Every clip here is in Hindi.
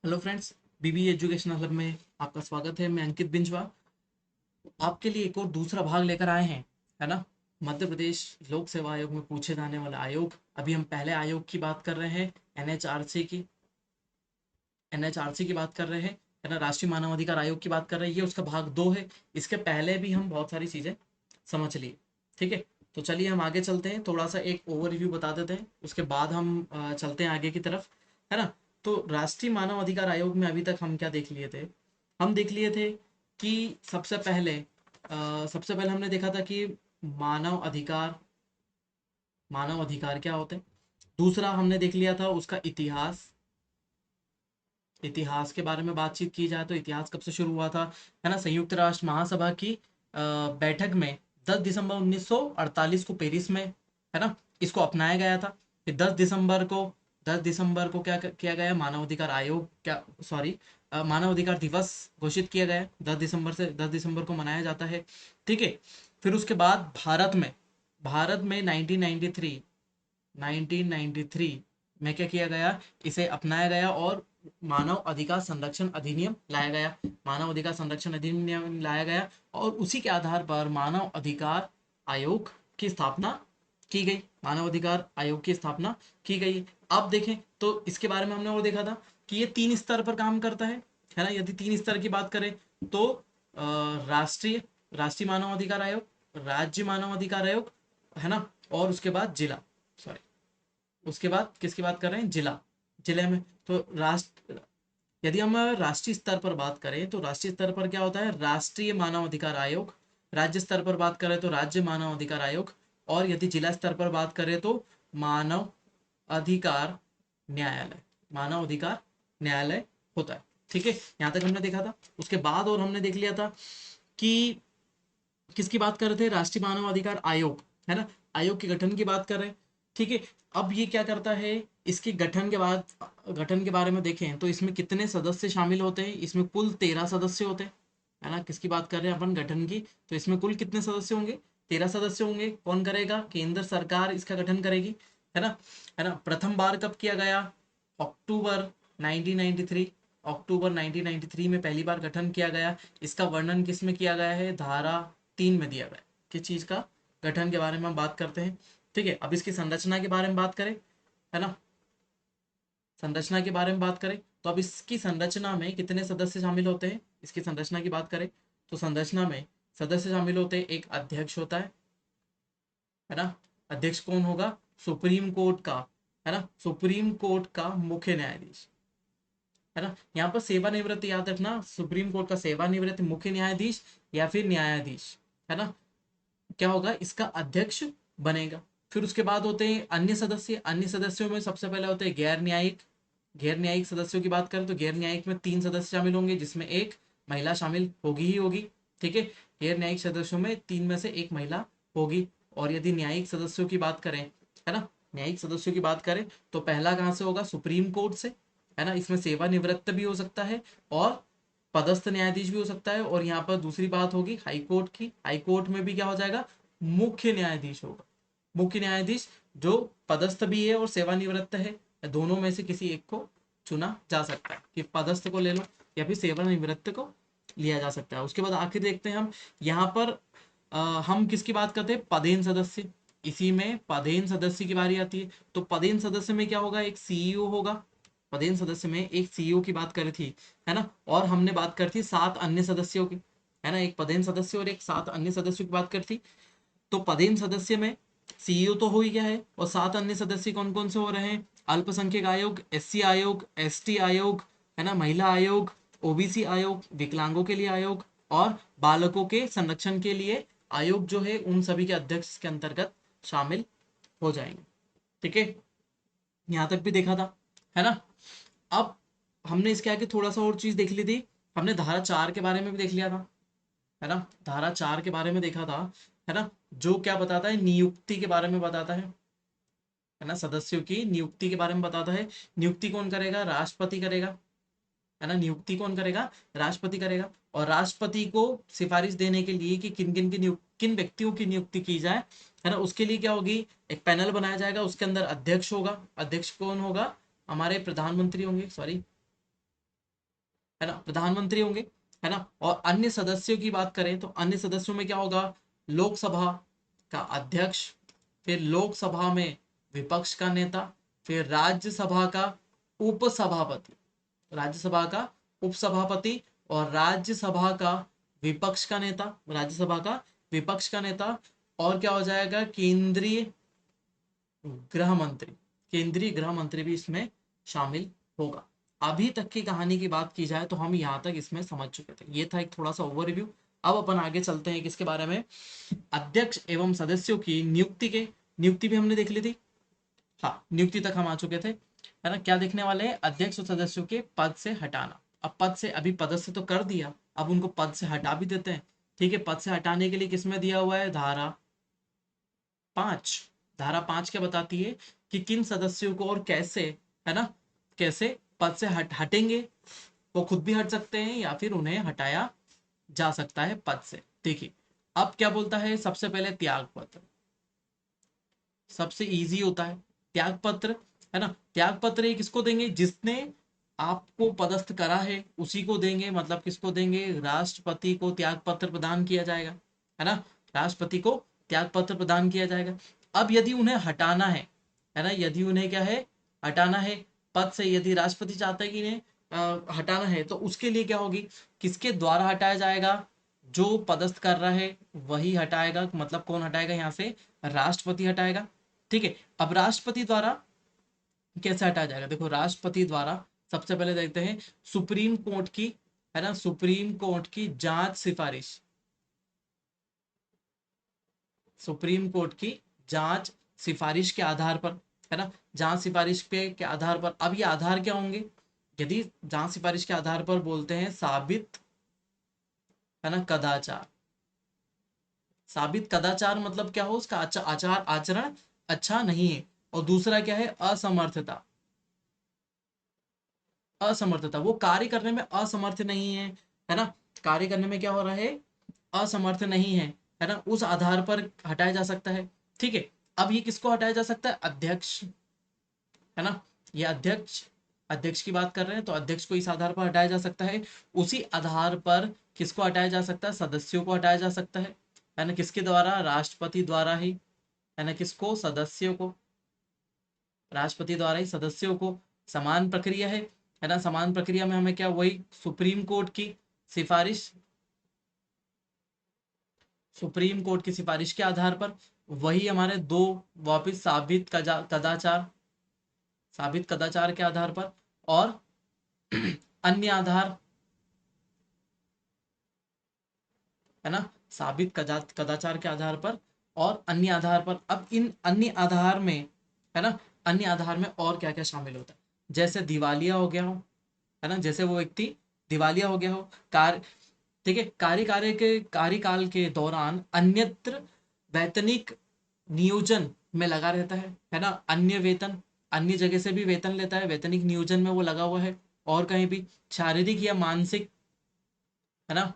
हेलो फ्रेंड्स, बीबी एजुकेशनल हब में आपका स्वागत है। मैं अंकित बिंजवा आपके लिए एक और दूसरा भाग लेकर आए हैं, है ना। मध्य प्रदेश लोक सेवा आयोग में पूछे जाने वाला आयोग। अभी हम पहले आयोग की बात कर रहे हैं, एनएचआरसी की। एनएचआरसी की बात कर रहे हैं, है ना। राष्ट्रीय मानवाधिकार आयोग की बात कर रहे हैं, ये उसका भाग 2 है। इसके पहले भी हम बहुत सारी चीज़ें समझ लिए, ठीक है। तो चलिए हम आगे चलते हैं, थोड़ा सा एक ओवरव्यू बता देते हैं, उसके बाद हम चलते हैं आगे की तरफ, है ना। तो राष्ट्रीय मानव अधिकार आयोग में अभी तक हम क्या देख लिए थे? हम देख लिए थे कि सबसे पहले हमने देखा था कि मानव अधिकार मानव अधिकार क्या होते हैं। दूसरा हमने देख लिया था उसका इतिहास। इतिहास के बारे में बातचीत की जाए तो इतिहास कब से शुरू हुआ था, है ना। संयुक्त राष्ट्र महासभा की बैठक में 10 दिसंबर 1948 को पेरिस में, है ना, इसको अपनाया गया था। फिर 10 दिसंबर को क्या किया गया? मानवाधिकार आयोग क्या, सॉरी, मानवाधिकार दिवस घोषित किया गया। 10 दिसंबर को मनाया जाता है, ठीक है। फिर उसके बाद भारत में 1993 में क्या किया गया? इसे अपनाया गया और मानव अधिकार संरक्षण अधिनियम लाया गया। मानव अधिकार संरक्षण अधिनियम लाया गया और उसी के आधार पर मानव अधिकार आयोग की स्थापना की गई। मानव अधिकार आयोग की स्थापना की गई। अब देखें तो इसके बारे में हमने और देखा था कि ये 3 स्तर पर काम करता है ना। यदि 3 स्तर की बात करें तो राष्ट्रीय राष्ट्रीय मानव अधिकार आयोग, राज्य मानव अधिकार आयोग, है ना, और उसके बाद जिला, सॉरी, उसके बाद किसकी बात कर रहे हैं? जिले में। तो राष्ट्र यदि हम राष्ट्रीय स्तर पर बात करें तो राष्ट्रीय स्तर पर क्या होता है? राष्ट्रीय मानव अधिकार आयोग। राज्य स्तर पर बात करें तो राज्य मानव अधिकार आयोग। और यदि जिला स्तर पर बात करें तो मानव अधिकार न्यायालय। मानव अधिकार न्यायालय होता है, ठीक है। यहाँ तक हमने देखा था। उसके बाद और हमने देख लिया था कि किसकी बात कर रहे थे? राष्ट्रीय मानव अधिकार आयोग, है ना। आयोग के गठन की बात कर रहे हैं, ठीक है। अब ये क्या करता है? इसके गठन के बाद, गठन के बारे में देखें तो इसमें कितने सदस्य शामिल होते हैं? इसमें कुल 13 सदस्य होते हैं, है ना। किसकी बात कर रहे हैं अपन? गठन की। तो इसमें कुल कितने सदस्य होंगे? 13 सदस्य होंगे। कौन करेगा? केंद्र सरकार इसका गठन करेगी, है ना। प्रथम बार कब किया गया? अक्टूबर 1993। अक्टूबर 1993 में पहली बार गठन किया गया। इसका वर्णन किस में किया गया है? धारा 3 में दिया गया है। किस चीज का गठन के बारे में हम बात करते हैं, ठीक है। अब इसकी संरचना के बारे में बात करें, है ना। संरचना के बारे में बात करें तो अब इसकी संरचना में कितने सदस्य शामिल होते हैं? इसकी संरचना की बात करें तो संरचना में सदस्य शामिल होते हैं। एक अध्यक्ष होता है ना। अध्यक्ष कौन होगा? सुप्रीम कोर्ट का, है ना, सुप्रीम कोर्ट का मुख्य न्यायाधीश, है ना। यहाँ पर सेवानिवृत्त याद रखना, सुप्रीम कोर्ट का सेवानिवृत्त मुख्य न्यायाधीश या फिर न्यायाधीश, है ना, क्या होगा? इसका अध्यक्ष बनेगा। फिर उसके बाद होते हैं अन्य सदस्य। अन्य सदस्यों में सबसे पहले होते हैं गैर न्यायिक। गैर न्यायिक सदस्यों की बात करें तो गैर न्यायिक में 3 सदस्य शामिल होंगे, जिसमें एक महिला शामिल होगी ही होगी, ठीक है। गैर न्यायिक सदस्यों में 3 में से एक महिला होगी। और यदि न्यायिक सदस्यों की बात करें, है ना, न्यायिक सदस्यों की बात करें तो पहला कहाँ से होगा? सुप्रीम कोर्ट से, है ना। इसमें सेवानिवृत्त भी हो सकता है और पदस्थ न्यायाधीश भी हो सकता है। और यहाँ पर दूसरी बात होगी हाई कोर्ट की। हाई कोर्ट में भी क्या हो जाएगा? मुख्य न्यायाधीश होगा। मुख्य न्यायाधीश जो पदस्थ भी है और सेवानिवृत्त है, दोनों में से किसी एक को चुना जा सकता है कि पदस्थ को ले लो या फिर सेवानिवृत्त को लिया जा सकता है। उसके बाद आखिर देखते हैं हम यहाँ पर हम किसकी बात करते हैं? पदेन सदस्य। इसी में पदेन सदस्य की बारी आती है। तो पदेन सदस्य में क्या होगा? एक सीईओ होगा। पदेन सदस्य में एक सीईओ की बात करी थी, है ना। और हमने बात करी थी 7 अन्य सदस्यों की, है ना। एक पदेन सदस्य और एक 7 अन्य सदस्यों की बात करी थी। तो पदेन सदस्य में सीईओ तो हो ही गया है और 7 अन्य सदस्य कौन कौन से हो रहे हैं? अल्पसंख्यक आयोग, एससी आयोग, एसटी आयोग, है ना, महिला आयोग, ओबीसी आयोग, विकलांगों के लिए आयोग और बालकों के संरक्षण के लिए आयोग जो है, उन सभी के अध्यक्ष के अंतर्गत शामिल हो जाएंगे, ठीक है। यहाँ तक भी देखा था, है ना। अब हमने इसके आगे थोड़ा सा और चीज देख ली थी। हमने धारा 4 के बारे में भी देख लिया था, है ना। धारा 4 के बारे में देखा था, है ना, जो क्या बताता है? नियुक्ति के बारे में बताता है ना। सदस्यों की नियुक्ति के बारे में बताता है। नियुक्ति कौन करेगा? राष्ट्रपति करेगा, है ना। नियुक्ति कौन करेगा? राष्ट्रपति करेगा। और राष्ट्रपति को सिफारिश देने के लिए कि किन किन की किन व्यक्तियों की नियुक्ति की जाए, है ना, उसके लिए क्या होगी? एक पैनल बनाया जाएगा। उसके अंदर अध्यक्ष होगा। अध्यक्ष कौन होगा? हमारे प्रधानमंत्री होंगे, सॉरी, है ना, प्रधानमंत्री होंगे, है ना। और अन्य सदस्यों की बात करें तो अन्य सदस्यों में क्या होगा, लोकसभा का अध्यक्ष, फिर लोकसभा में विपक्ष का नेता, फिर राज्यसभा का उपसभापति, राज्यसभा का उपसभापति, और राज्यसभा का विपक्ष का नेता, राज्यसभा का विपक्ष का नेता। और क्या हो जाएगा, केंद्रीय गृह मंत्री, केंद्रीय गृह मंत्री भी इसमें शामिल होगा। अभी तक की कहानी की बात की जाए तो हम यहाँ तक इसमें समझ चुके थे, ये था एक थोड़ा सा ओवरव्यू। अब अपन आगे चलते हैं किसके बारे में, अध्यक्ष एवं सदस्यों की नियुक्ति के, नियुक्ति भी हमने देख ली थी, हाँ नियुक्ति तक हम आ चुके थे, है ना। क्या देखने वाले हैं, अध्यक्ष और सदस्यों के पद से हटाना। अब पद से, अभी पदस्थ तो कर दिया, अब उनको पद से हटा भी देते हैं, ठीक है। पद से हटाने के लिए किसमें दिया हुआ है, धारा 5। धारा 5 क्या बताती है कि किन सदस्यों को और कैसे, है ना, कैसे पद से हटेंगे, वो खुद भी हट सकते हैं या फिर उन्हें हटाया जा सकता है पद से। देखिए अब क्या बोलता है, सबसे पहले त्याग पत्र, सबसे इजी होता है त्याग पत्र, है ना। त्याग पत्र ये किसको देंगे, जिसने आपको पदस्थ करा है उसी को देंगे, मतलब किसको देंगे, राष्ट्रपति को त्याग पत्र प्रदान किया जाएगा, है ना। राष्ट्रपति को त्याग पत्र प्रदान किया जाएगा। अब यदि उन्हें हटाना है ना, यदि उन्हें क्या है, हटाना है पद से, यदि राष्ट्रपति चाहता है कि इन्हें हटाना है, तो उसके लिए क्या होगी, किसके द्वारा हटाया जाएगा, जो पदस्थ कर रहा है वही हटाएगा, मतलब कौन हटाएगा यहाँ से, राष्ट्रपति हटाएगा, ठीक है। अब राष्ट्रपति द्वारा कैसे हटाया जाएगा, देखो राष्ट्रपति द्वारा सबसे पहले देखते हैं सुप्रीम कोर्ट की, है ना, सुप्रीम कोर्ट की जांच सिफारिश, सुप्रीम कोर्ट की जांच सिफारिश के आधार पर, है ना, जांच सिफारिश पे के आधार पर। अब ये आधार क्या होंगे, यदि जांच सिफारिश के आधार पर बोलते हैं साबित, है ना, कदाचार, साबित कदाचार मतलब क्या हो, उसका आचार आचरण अच्छा नहीं है। और दूसरा क्या है, असमर्थता, असमर्थता, वो कार्य करने में असमर्थ नहीं है ना, कार्य करने में क्या हो रहा है, असमर्थ नहीं है ना, उस आधार पर हटाया जा सकता है, ठीक है। अब ये किसको हटाया जा सकता है, अध्यक्ष, है ना, ये अध्यक्ष, अध्यक्ष की बात कर रहे हैं तो अध्यक्ष को इस आधार पर हटाया जा सकता है। उसी आधार पर किसको हटाया जा सकता है, सदस्यों को हटाया जा सकता है ना, किसके द्वारा, राष्ट्रपति द्वारा ही, है ना, किसको, सदस्यों को, राष्ट्रपति द्वारा ही सदस्यों को। समान प्रक्रिया है ना, समान प्रक्रिया में हमें क्या, वही सुप्रीम कोर्ट की सिफारिश, सुप्रीम कोर्ट की सिफारिश के आधार पर, वही हमारे दो, वापिस साबित कदाचार, साबित कदाचार के आधार पर, और अन्य आधार, है ना, साबित कदाचार के आधार पर और अन्य आधार पर। अब इन अन्य आधार में, है ना, अन्य आधार में और क्या क्या शामिल होता है, जैसे दिवालिया हो गया हो, है ना, जैसे वो व्यक्ति दिवालिया हो गया हो, कार्य, ठीक है, कार्यकाल के दौरान अन्यत्र वैतनिक नियोजन में लगा रहता है ना, अन्य वेतन, अन्य जगह से भी वेतन लेता है, वैतनिक नियोजन में वो लगा हुआ है, और कहीं भी शारीरिक या मानसिक, है ना,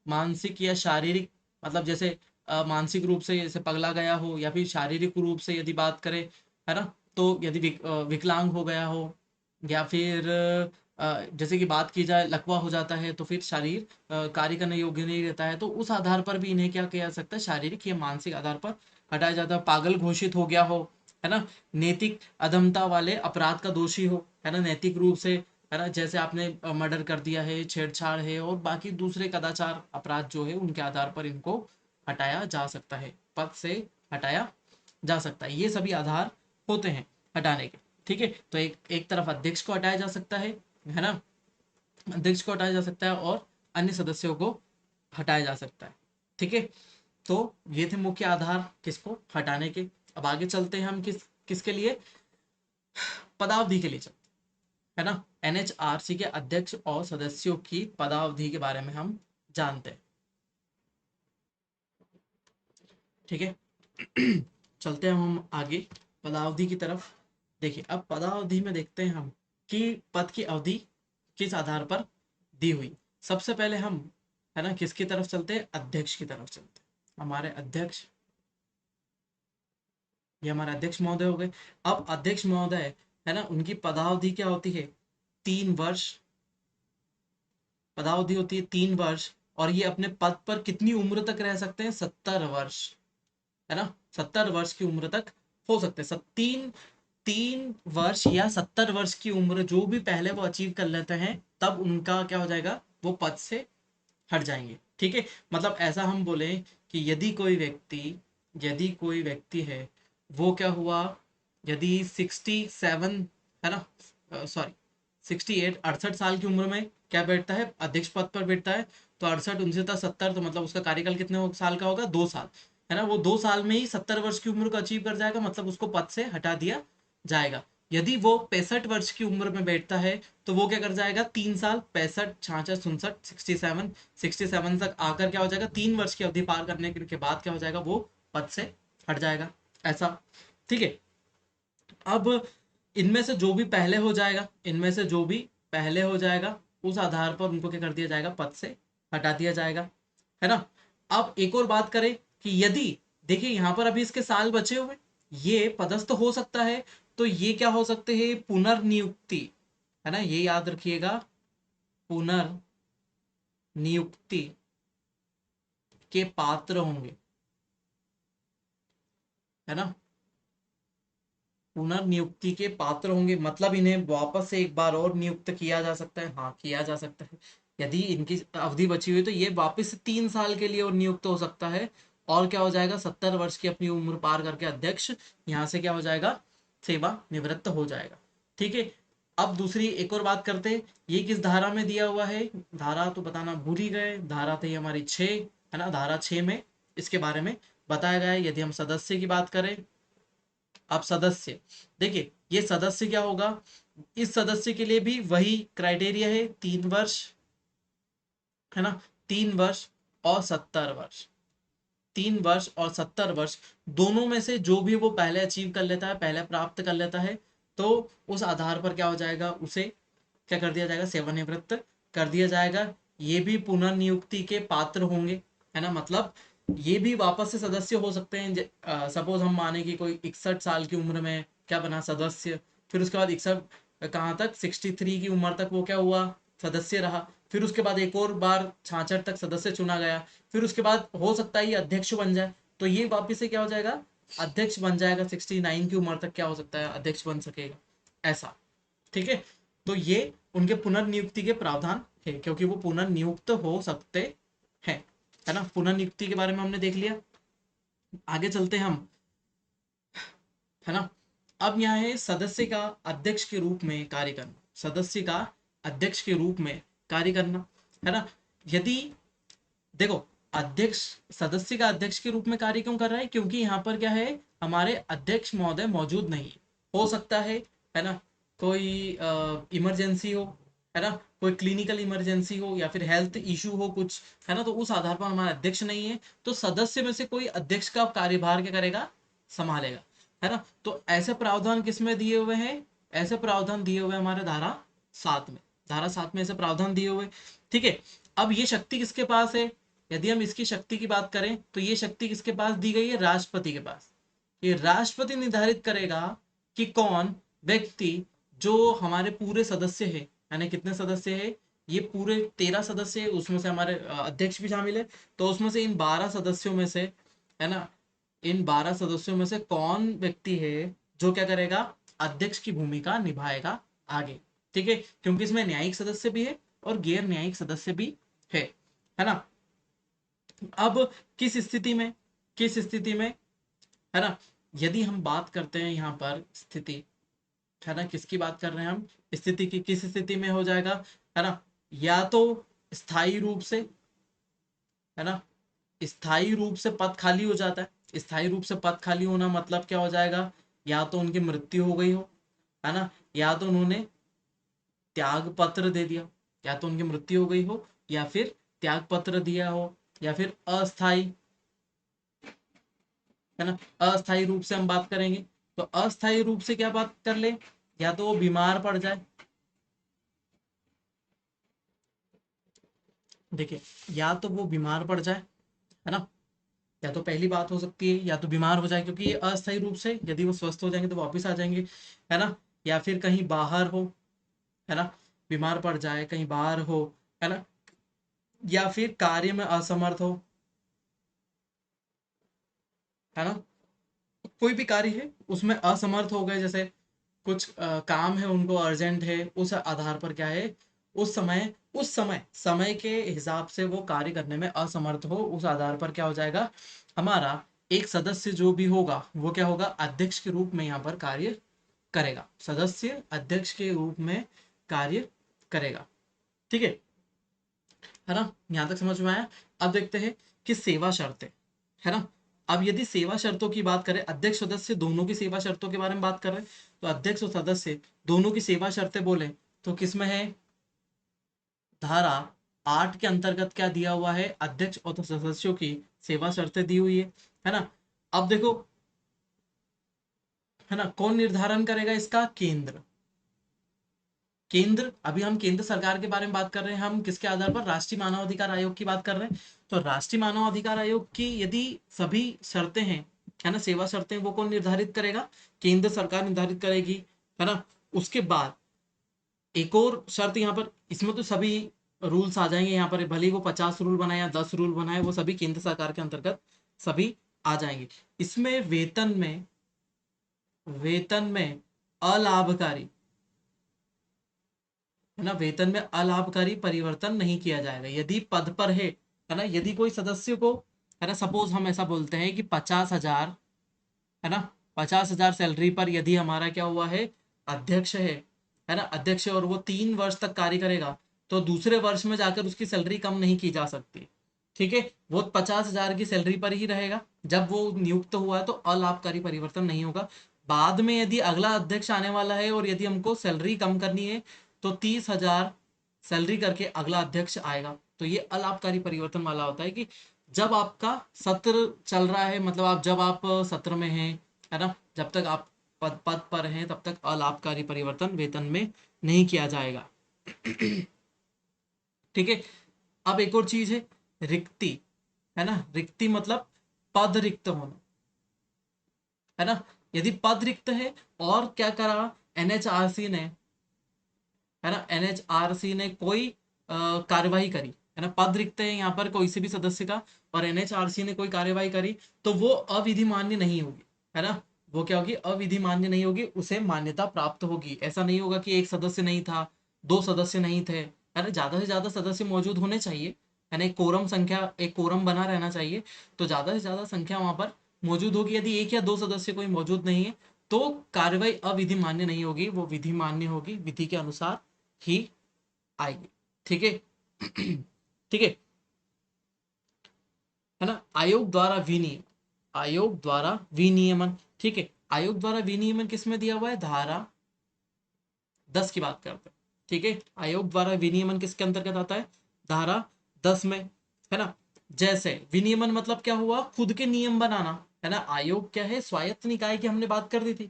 मानसिक या शारीरिक, मतलब जैसे मानसिक रूप से जैसे पगला गया हो, या फिर शारीरिक रूप से यदि बात करें, है ना, तो यदि विकलांग हो गया हो, या फिर जैसे कि बात की जाए लकवा हो जाता है, तो फिर शरीर कार्य करने योग्य नहीं रहता है, तो उस आधार पर भी इन्हें क्या किया जा सकता है, शारीरिक या मानसिक आधार पर हटाया जाता है। पागल घोषित हो गया हो, है ना, नैतिक अधमता वाले अपराध का दोषी हो, है ना, नैतिक रूप से, है ना, जैसे आपने मर्डर कर दिया है, छेड़छाड़ है, और बाकी दूसरे कदाचार अपराध जो है उनके आधार पर इनको हटाया जा सकता है, पद से हटाया जा सकता है। ये सभी आधार होते हैं हटाने के, ठीक है। तो एक एक तरफ अध्यक्ष को हटाया जा सकता है ना, अध्यक्ष को हटाया जा सकता है, और अन्य सदस्यों को हटाया जा सकता है, ठीक है। तो ये थे मुख्य आधार किसको हटाने के। अब आगे चलते हैं हम किसके लिए, पदावधि के लिए चलते हैं, है ना। एनएचआरसी के अध्यक्ष और सदस्यों की पदावधि के बारे में हम जानते हैं, ठीक है। चलते हैं हम आगे पदावधि की तरफ। देखिए अब पदावधि में देखते हैं हम कि पद की अवधि किस आधार पर दी हुई। सबसे पहले हम, है ना, किसकी तरफ चलते हैं, अध्यक्ष की तरफ चलते हैं। हमारे अध्यक्ष, ये हमारे अध्यक्ष महोदय हो गए। अब अध्यक्ष महोदय, है ना, उनकी पदावधि क्या होती है, 3 वर्ष, पदावधि होती है 3 वर्ष, और ये अपने पद पर कितनी उम्र तक रह सकते हैं? 70 वर्ष, है ना, 70 वर्ष की उम्र तक हो सकते हैं। 3 वर्ष या 70 वर्ष की उम्र जो भी पहले वो अचीव कर लेते हैं, तब उनका क्या हो जाएगा? वो पद से हट जाएंगे। ठीक है, मतलब ऐसा हम बोले कि यदि कोई व्यक्ति है, वो क्या हुआ, यदि 67, है ना, सॉरी 68, 68 साल की उम्र में क्या बैठता है? अध्यक्ष पद पर बैठता है। तो 68, 69, 70, तो मतलब उसका कार्यकाल कितने साल का होगा? 2 साल, है ना। वो 2 साल में ही 70 वर्ष की उम्र को अचीव कर जाएगा, मतलब उसको पद से हटा दिया जाएगा। यदि वो 65 वर्ष की उम्र में बैठता है, तो वो क्या कर जाएगा? 3 साल, 65, 66, 67, 67 तक आकर क्या हो जाएगा? 3 वर्ष की अवधि पार करने के बाद क्या हो जाएगा? वो पद से हट जाएगा, ऐसा। ठीक है, अब इनमें से जो भी पहले हो जाएगा, इनमें से जो भी पहले हो जाएगा, उस आधार पर उनको क्या कर दिया जाएगा? पद से हटा दिया जाएगा, है ना। अब एक और बात करें कि यदि, देखिए यहाँ पर अभी इसके साल बचे हुए, ये पदस्थ हो सकता है, तो ये क्या हो सकते हैं? पुनर्नियुक्ति, है ना, ये याद रखिएगा, पुनर्नियुक्ति के पात्र होंगे, है ना। पुनर्नियुक्ति के पात्र होंगे, मतलब इन्हें वापस से एक बार और नियुक्त किया जा सकता है। हाँ, किया जा सकता है। यदि इनकी अवधि बची हुई, तो ये वापस से 3 साल के लिए और नियुक्त हो सकता है, और क्या हो जाएगा? 70 वर्ष की अपनी उम्र पार करके अध्यक्ष यहाँ से क्या हो जाएगा? सेवा निवृत्त हो जाएगा। ठीक है, अब दूसरी एक और बात करते हैं, ये किस धारा में दिया हुआ है? धारा तो बताना भूल ही गए, धारा थी हमारी 6, है ना। धारा 6 में इसके बारे में बताया गया है। यदि हम सदस्य की बात करें, अब सदस्य, देखिए ये सदस्य क्या होगा? इस सदस्य के लिए भी वही क्राइटेरिया है, 3 वर्ष, है ना, 3 वर्ष और 70 वर्ष। 3 वर्ष और 70 वर्ष दोनों में से जो भी वो पहले अचीव कर लेता है, पहले प्राप्त कर लेता है, तो उस आधार पर क्या हो जाएगा? उसे क्या कर दिया जाएगा? सेवानिवृत्त कर दिया जाएगा। ये भी पुनर्नियुक्ति के पात्र होंगे, है ना। मतलब ये भी वापस से सदस्य हो सकते हैं। सपोज हम माने कि कोई 61 साल की उम्र में क्या बना? सदस्य। फिर उसके बाद 61 कहाँ तक? 63 की उम्र तक वो क्या हुआ? सदस्य रहा। फिर उसके बाद एक और बार 66 तक सदस्य चुना गया। फिर उसके बाद हो सकता है ये अध्यक्ष बन जाए, तो ये वापिस से क्या हो जाएगा? अध्यक्ष बन जाएगा। 69 की उम्र तक क्या हो सकता है? अध्यक्ष बन सकेगा, ऐसा। ठीक है, तो ये उनके पुनर्नियुक्ति के प्रावधान है, क्योंकि वो पुनर्नियुक्त हो सकते हैं, है ना। पुनर्नियुक्ति के बारे में हमने देख लिया, आगे चलते हैं हम, है ना। अब यहाँ है सदस्य का अध्यक्ष के रूप में कार्य करना। सदस्य का अध्यक्ष के रूप में कार्य करना, है ना। यदि, देखो, अध्यक्ष सदस्य का अध्यक्ष के रूप में कार्य क्यों कर रहा है? क्योंकि यहाँ पर क्या है? हमारे अध्यक्ष महोदय मौजूद नहीं है। हो सकता है ना, कोई इमरजेंसी हो, है ना, कोई क्लिनिकल इमरजेंसी हो, या फिर हेल्थ इशू हो कुछ, है ना, तो उस आधार पर हमारा अध्यक्ष नहीं है, तो सदस्य में से कोई अध्यक्ष का कार्यभार क्या करेगा? संभालेगा, है ना। तो ऐसे प्रावधान किस में दिए हुए हैं? ऐसे प्रावधान दिए हुए हमारे धारा 7 में। धारा 7 में ऐसे प्रावधान दिए हुए। ठीक है, अब ये शक्ति किसके पास है? यदि हम इसकी शक्ति की बात करें, तो ये शक्ति किसके पास दी गई है? राष्ट्रपति के पास। ये राष्ट्रपति निर्धारित करेगा कि कौन व्यक्ति, जो हमारे पूरे सदस्य है, यानी कितने सदस्य है? ये पूरे 13 सदस्य है, उसमें से हमारे अध्यक्ष भी शामिल है। तो उसमें से इन 12 सदस्यों में से, है ना, इन 12 सदस्यों में से कौन व्यक्ति है जो क्या करेगा? अध्यक्ष की भूमिका निभाएगा आगे। ठीक है, क्योंकि इसमें न्यायिक सदस्य भी है और गैर न्यायिक सदस्य भी है ना। अब किस स्थिति में, है ना, यदि हम बात करते हैं यहाँ पर स्थिति, है ना, किसकी बात कर रहे हैं हम? स्थिति की। किस स्थिति में हो जाएगा, है ना? या तो स्थायी रूप से, है ना, स्थायी रूप से पद खाली हो जाता है। स्थायी रूप से पद खाली होना मतलब क्या हो जाएगा? या तो उनकी मृत्यु हो गई हो, है ना, या तो उन्होंने त्याग पत्र दे दिया, या तो उनकी मृत्यु हो गई हो, या फिर त्याग पत्र दिया हो, या फिर अस्थाई, है ना। अस्थायी रूप से हम बात करेंगे, तो अस्थायी रूप से क्या बात कर ले? या तो वो बीमार पड़ जाए, देखिए, या तो वो बीमार पड़ जाए, है ना, या तो पहली बात हो सकती है, या तो बीमार हो जाए, क्योंकि ये अस्थायी रूप से, यदि वो स्वस्थ हो जाएंगे तो वापस आ जाएंगे, है ना, या फिर कहीं बाहर हो, है ना, बीमार पड़ जाए, कहीं बाहर हो, है ना, या फिर कार्य में असमर्थ हो, है ना, कोई भी कार्य है उसमें असमर्थ हो गए, जैसे कुछ काम है उनको अर्जेंट है, उस आधार पर क्या है, उस समय समय के हिसाब से वो कार्य करने में असमर्थ हो, उस आधार पर क्या हो जाएगा, हमारा एक सदस्य जो भी होगा वो क्या होगा, अध्यक्ष के रूप में यहाँ पर कार्य करेगा, सदस्य अध्यक्ष के रूप में कार्य करेगा। ठीक है ना, यहाँ तक समझ में आया। अब देखते हैं कि सेवा शर्तें, है ना। अब यदि सेवा शर्तों की बात करें, अध्यक्ष सदस्य दोनों की सेवा शर्तों के बारे में बात कर रहे हैं, तो अध्यक्ष और सदस्य दोनों की सेवा शर्तें बोले तो किसमें है, धारा 8 के अंतर्गत क्या दिया हुआ है, अध्यक्ष और सदस्यों की सेवा शर्तें दी हुई है ना। अब देखो, है ना, कौन निर्धारण करेगा इसका, केंद्र। केंद्र, अभी हम केंद्र सरकार के बारे में बात कर रहे हैं, हम किसके आधार पर, राष्ट्रीय मानवाधिकार आयोग की बात कर रहे हैं। तो राष्ट्रीय मानवाधिकार आयोग की यदि सभी शर्तें हैं, है ना, सेवा शर्तें, वो कौन निर्धारित करेगा, केंद्र सरकार निर्धारित करेगी, है ना। उसके बाद एक और शर्त यहाँ पर, इसमें तो सभी रूल्स आ जाएंगे यहाँ पर, भले ही वो 50 रूल बनाए या 10 रूल बनाए, वो सभी केंद्र सरकार के अंतर्गत सभी आ जाएंगे। इसमें वेतन में अलाभकारी, है ना, वेतन में अलाभकारी परिवर्तन नहीं किया जाएगा यदि पद पर है ना, यदि कोई सदस्य को, है ना, सपोज हम ऐसा बोलते हैं कि 50,000, है ना, 50,000 सैलरी पर यदि हमारा क्या हुआ है, अध्यक्ष है ना, अध्यक्ष है और वो 3 वर्ष तक कार्य करेगा, तो दूसरे वर्ष में जाकर उसकी सैलरी कम नहीं की जा सकती। ठीक है, वो 50,000 की सैलरी पर ही रहेगा, जब वो नियुक्त हुआ है तो अलाभकारी परिवर्तन नहीं होगा। बाद में यदि अगला अध्यक्ष आने वाला है और यदि हमको सैलरी कम करनी है, तो 30,000 सैलरी करके अगला अध्यक्ष आएगा। तो ये अलाभकारी परिवर्तन वाला होता है कि जब आपका सत्र चल रहा है, मतलब आप जब आप सत्र में हैं, है ना, जब तक आप पद पद पर हैं तब तक अलाभकारी परिवर्तन वेतन में नहीं किया जाएगा। ठीक है। अब एक और चीज है, रिक्ति, है ना, रिक्ति मतलब पद रिक्त होना, है ना। यदि पद रिक्त है और क्या करा एनएचआरसी ने, है ना, एनएचआरसी ने कोई कार्यवाही करी, है ना, पद रिक्त है यहाँ पर कोई से भी सदस्य का, और एनएचआरसी ने कोई कार्यवाही करी, तो वो अविधि मान्य नहीं होगी, है ना, वो क्या होगी, अविधि मान्य नहीं होगी, उसे मान्यता प्राप्त होगी। ऐसा नहीं होगा कि एक सदस्य नहीं था, 2 सदस्य नहीं थे, है ना, ज्यादा से ज्यादा सदस्य मौजूद होने चाहिए, है ना, एक कोरम संख्या, एक कोरम बना रहना चाहिए, तो ज्यादा से ज्यादा संख्या वहां पर मौजूद होगी। यदि 1 या 2 सदस्य कोई मौजूद नहीं है, तो कार्रवाई अविधि मान्य नहीं होगी, वो विधि मान्य होगी, विधि के अनुसार ही आएगी। ठीक है। ठीक है है ना। आयोग द्वारा विनियमन, आयोग द्वारा विनियमन, ठीक है, आयोग द्वारा विनियमन किसमें दिया हुआ है, धारा 10 की बात करते हैं। ठीक है, आयोग द्वारा विनियमन किसके अंतर्गत आता है, धारा 10 में, है ना। जैसे विनियमन मतलब क्या हुआ, खुद के नियम बनाना, है ना। आयोग क्या है, स्वायत्त निकाय की हमने बात कर दी थी।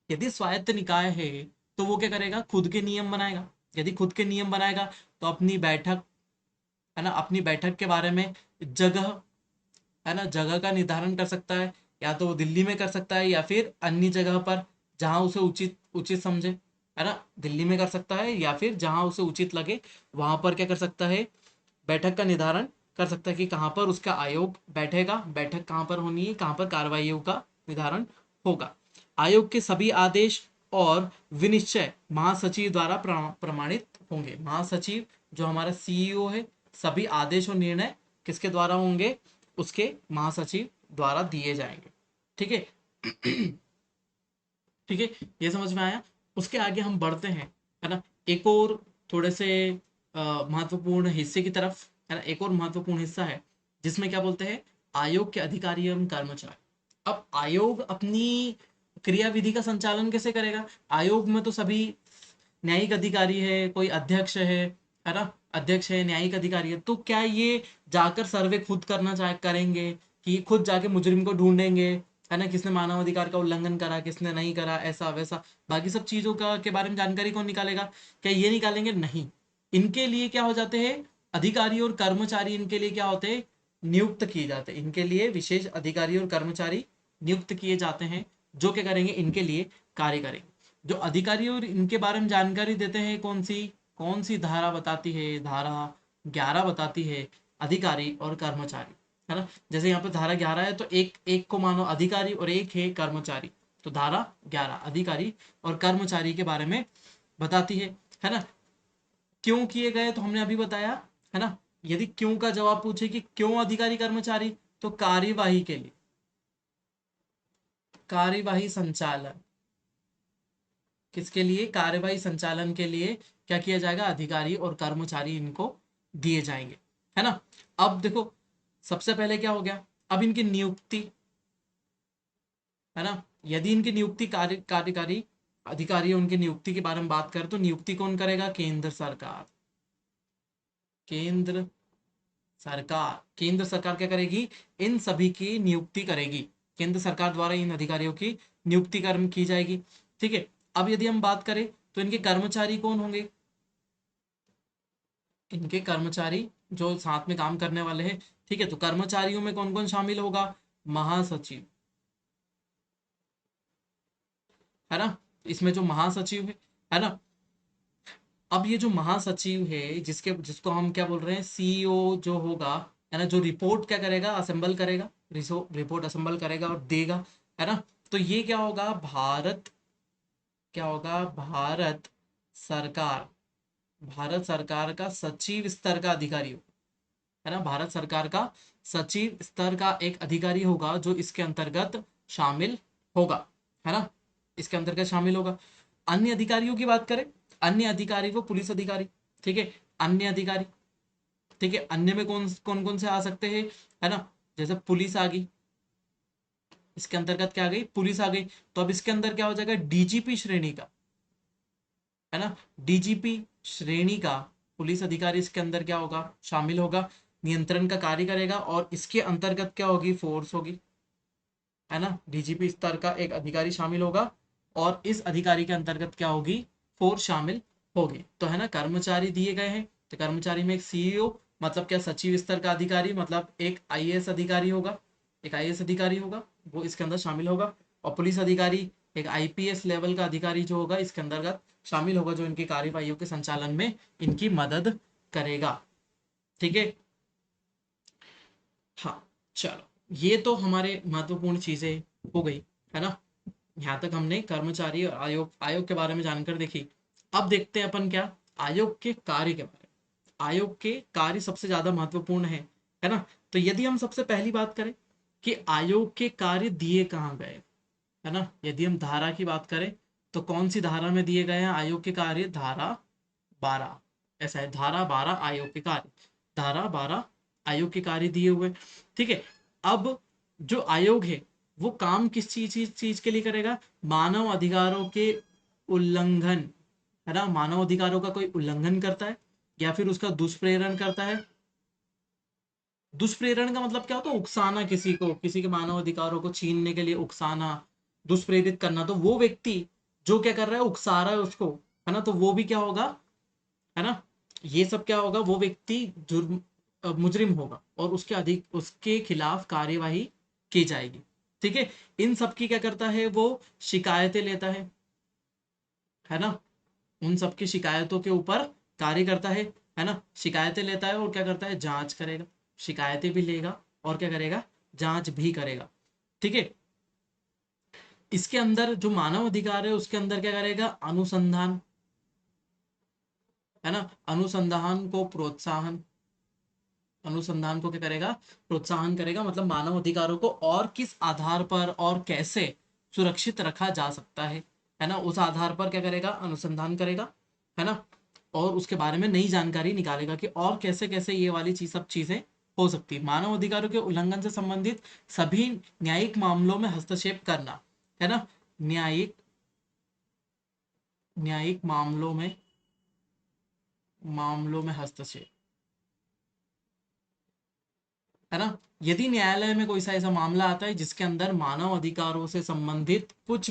यदि स्वायत्त निकाय है तो वो क्या करेगा, खुद के नियम बनाएगा। यदि खुद के नियम बनाएगा तो अपनी बैठक, है ना, अपनी बैठक के बारे में जगह, है ना, जगह का निर्धारण कर सकता है, या तो वो दिल्ली में कर सकता है या फिर अन्य जगह पर जहां उसे उचित उचित समझे, है ना, दिल्ली में कर सकता है या फिर जहां उसे उचित लगे वहां पर क्या कर सकता है, बैठक का निर्धारण कर सकता है कि कहाँ पर उसका आयोग बैठेगा, बैठक कहाँ पर होनी है, कहाँ पर कार्रवाइयों का निर्धारण होगा। आयोग के सभी आदेश और विनिश्चय महासचिव द्वारा प्रमाणित होंगे। महासचिव जो हमारा सीईओ है, सभी आदेश और निर्णय किसके द्वारा होंगे, उसके महासचिव द्वारा दिए जाएंगे। ठीक है। ठीक है, ये समझ में आया। उसके आगे हम बढ़ते हैं, है ना, एक और थोड़े से महत्वपूर्ण हिस्से की तरफ, है ना। एक और महत्वपूर्ण हिस्सा है जिसमें क्या बोलते हैं, आयोग के अधिकारी एवं कर्मचारी। अब आयोग अपनी क्रियाविधि का संचालन कैसे करेगा, आयोग में तो सभी न्यायिक अधिकारी है, कोई अध्यक्ष है ना, अध्यक्ष है, न्यायिक अधिकारी है, तो क्या ये जाकर सर्वे खुद करना चाहे करेंगे, कि खुद जाके मुजरिम को ढूंढेंगे, है ना, किसने मानवाधिकार का उल्लंघन करा, किसने नहीं करा, ऐसा वैसा बाकी सब चीजों का के बारे में जानकारी कौन निकालेगा, क्या ये निकालेंगे, नहीं। इनके लिए क्या हो जाते हैं, अधिकारी और कर्मचारी इनके लिए क्या होते हैं, नियुक्त किए जाते हैं, इनके लिए विशेष अधिकारी और कर्मचारी नियुक्त किए जाते हैं, जो क्या करेंगे, इनके लिए कार्य करेंगे। जो अधिकारी और इनके बारे में जानकारी देते हैं, कौन सी धारा बताती है, धारा 11 बताती है अधिकारी और कर्मचारी, है ना। जैसे यहाँ पे धारा 11 है तो एक एक को मानो अधिकारी और एक है कर्मचारी, तो धारा 11 अधिकारी और कर्मचारी के बारे में बताती है ना। क्यों किए गए तो हमने अभी बताया, है ना। यदि क्यों का जवाब पूछे कि क्यों अधिकारी कर्मचारी, तो कार्यवाही के लिए, कार्यवाही संचालन, किसके लिए, कार्यवाही संचालन के लिए क्या किया जाएगा, अधिकारी और कर्मचारी इनको दिए जाएंगे, है ना। अब देखो सबसे पहले क्या हो गया, अब इनकी नियुक्ति, है ना। यदि इनकी नियुक्ति कार्यकारी अधिकारी उनकी नियुक्ति के बारे में बात करें तो नियुक्ति कौन करेगा, केंद्र सरकार, केंद्र सरकार, केंद्र सरकार क्या करेगी, इन सभी की नियुक्ति करेगी, केंद्र सरकार द्वारा इन अधिकारियों की नियुक्ति कर्म की जाएगी, ठीक है। अब यदि हम बात करें तो इनके कर्मचारी कौन होंगे, इनके कर्मचारी जो साथ में काम करने वाले हैं, ठीक है। तो कर्मचारियों में कौन कौन शामिल होगा, महासचिव, है ना, इसमें जो महासचिव है ना। अब ये जो महासचिव है जिसके जिसको हम क्या बोल रहे हैं, सीईओ जो होगा, है ना, जो रिपोर्ट क्या करेगा, असेंबल करेगा, रिपोर्ट असेंबल करेगा और देगा, है ना। तो ये क्या होगा, भारत, क्या होगा, सरकार भारत सरकार का सचिव स्तर का अधिकारी होगा, है ना। भारत सरकार का सचिव स्तर का एक अधिकारी होगा जो इसके अंतर्गत शामिल होगा, है ना, इसके अंतर्गत शामिल होगा। अन्य अधिकारियों की बात करें, अन्य अधिकारी वो पुलिस अधिकारी, ठीक है, अन्य अधिकारी, ठीक है। अन्य में कौन कौन कौन से आ सकते हैं, है ना, जैसे पुलिस आ गई, इसके अंतर्गत क्या आ गई, पुलिस आ गई। तो अब इसके अंदर क्या हो जाएगा, डीजीपी श्रेणी का, है ना, डीजीपी श्रेणी का पुलिस अधिकारी इसके अंदर क्या होगा, शामिल होगा, नियंत्रण का कार्य करेगा और इसके अंतर्गत क्या होगी, फोर्स होगी, है ना। डीजीपी स्तर का एक अधिकारी शामिल होगा और इस अधिकारी के अंतर्गत क्या होगी, फोर्स शामिल होगी। तो है ना, कर्मचारी दिए गए हैं, तो कर्मचारी में एक सीईओ मतलब क्या, सचिव स्तर का अधिकारी, मतलब एक आईएएस अधिकारी होगा, एक आईएएस अधिकारी होगा, वो इसके अंदर शामिल होगा। और पुलिस अधिकारी एक आईपीएस लेवल का अधिकारी जो होगा इसके अंतर्गत शामिल होगा, जो इनकी कार्यवाहियों के संचालन में इनकी मदद करेगा, ठीक है। हाँ, चलो ये तो हमारे महत्वपूर्ण चीजें हो गई, है ना। यहाँ तक हमने कर्मचारी और आयोग आयोग के बारे में जानकर देखी। अब देखते हैं अपन क्या, आयोग के कार्य के बारे में। आयोग के कार्य सबसे ज्यादा महत्वपूर्ण है ना। तो यदि हम सबसे पहली बात करें कि आयोग के कार्य दिए कहाँ गए, है ना, यदि हम धारा की बात करें तो कौन सी धारा में दिए गए हैं आयोग के कार्य, धारा 12, ऐसा है, धारा 12 आयोग के कार्य, धारा 12 आयोग के कार्य दिए हुए, ठीक है। अब जो आयोग है वो काम किस चीज के लिए करेगा, मानव अधिकारों के उल्लंघन, है ना, मानव अधिकारों का कोई उल्लंघन करता है या फिर उसका दुष्प्रेरण करता है। दुष्प्रेरण का मतलब क्या होता है, उकसाना, किसी को, किसी के मानव अधिकारों को छीनने के लिए उकसाना, दुष्प्रेरित करना। तो वो व्यक्ति जो क्या कर रहा है, उकसा रहा है उसको, है ना, तो वो भी क्या होगा, है ना, ये सब क्या होगा, वो व्यक्ति जुर्म मुजरिम होगा और उसके अधिक उसके खिलाफ कार्यवाही की जाएगी, ठीक है। इन सब की क्या करता है, वो शिकायतें लेता है ना, उन सब की शिकायतों के ऊपर कार्य करता है ना, शिकायतें लेता है और क्या करता है, जांच करेगा, शिकायतें भी लेगा और क्या करेगा, जांच भी करेगा, ठीक है। इसके अंदर जो मानव अधिकार है उसके अंदर क्या करेगा, अनुसंधान, है ना, अनुसंधान को प्रोत्साहन, अनुसंधान को क्या करेगा, प्रोत्साहन करेगा, मतलब मानव अधिकारों को और किस आधार पर और कैसे सुरक्षित रखा जा सकता है ना, उस आधार पर क्या करेगा, अनुसंधान करेगा, है ना। और उसके बारे में नई जानकारी निकालेगा कि और कैसे कैसे ये वाली चीज सब चीजें हो सकती है। मानव अधिकारों के उल्लंघन से संबंधित सभी न्यायिक मामलों में हस्तक्षेप करना, है ना, न्यायिक न्यायिक मामलों में हस्तक्षेप, है ना। यदि न्यायालय में कोई सा ऐसा मामला आता है जिसके अंदर मानव अधिकारों से संबंधित कुछ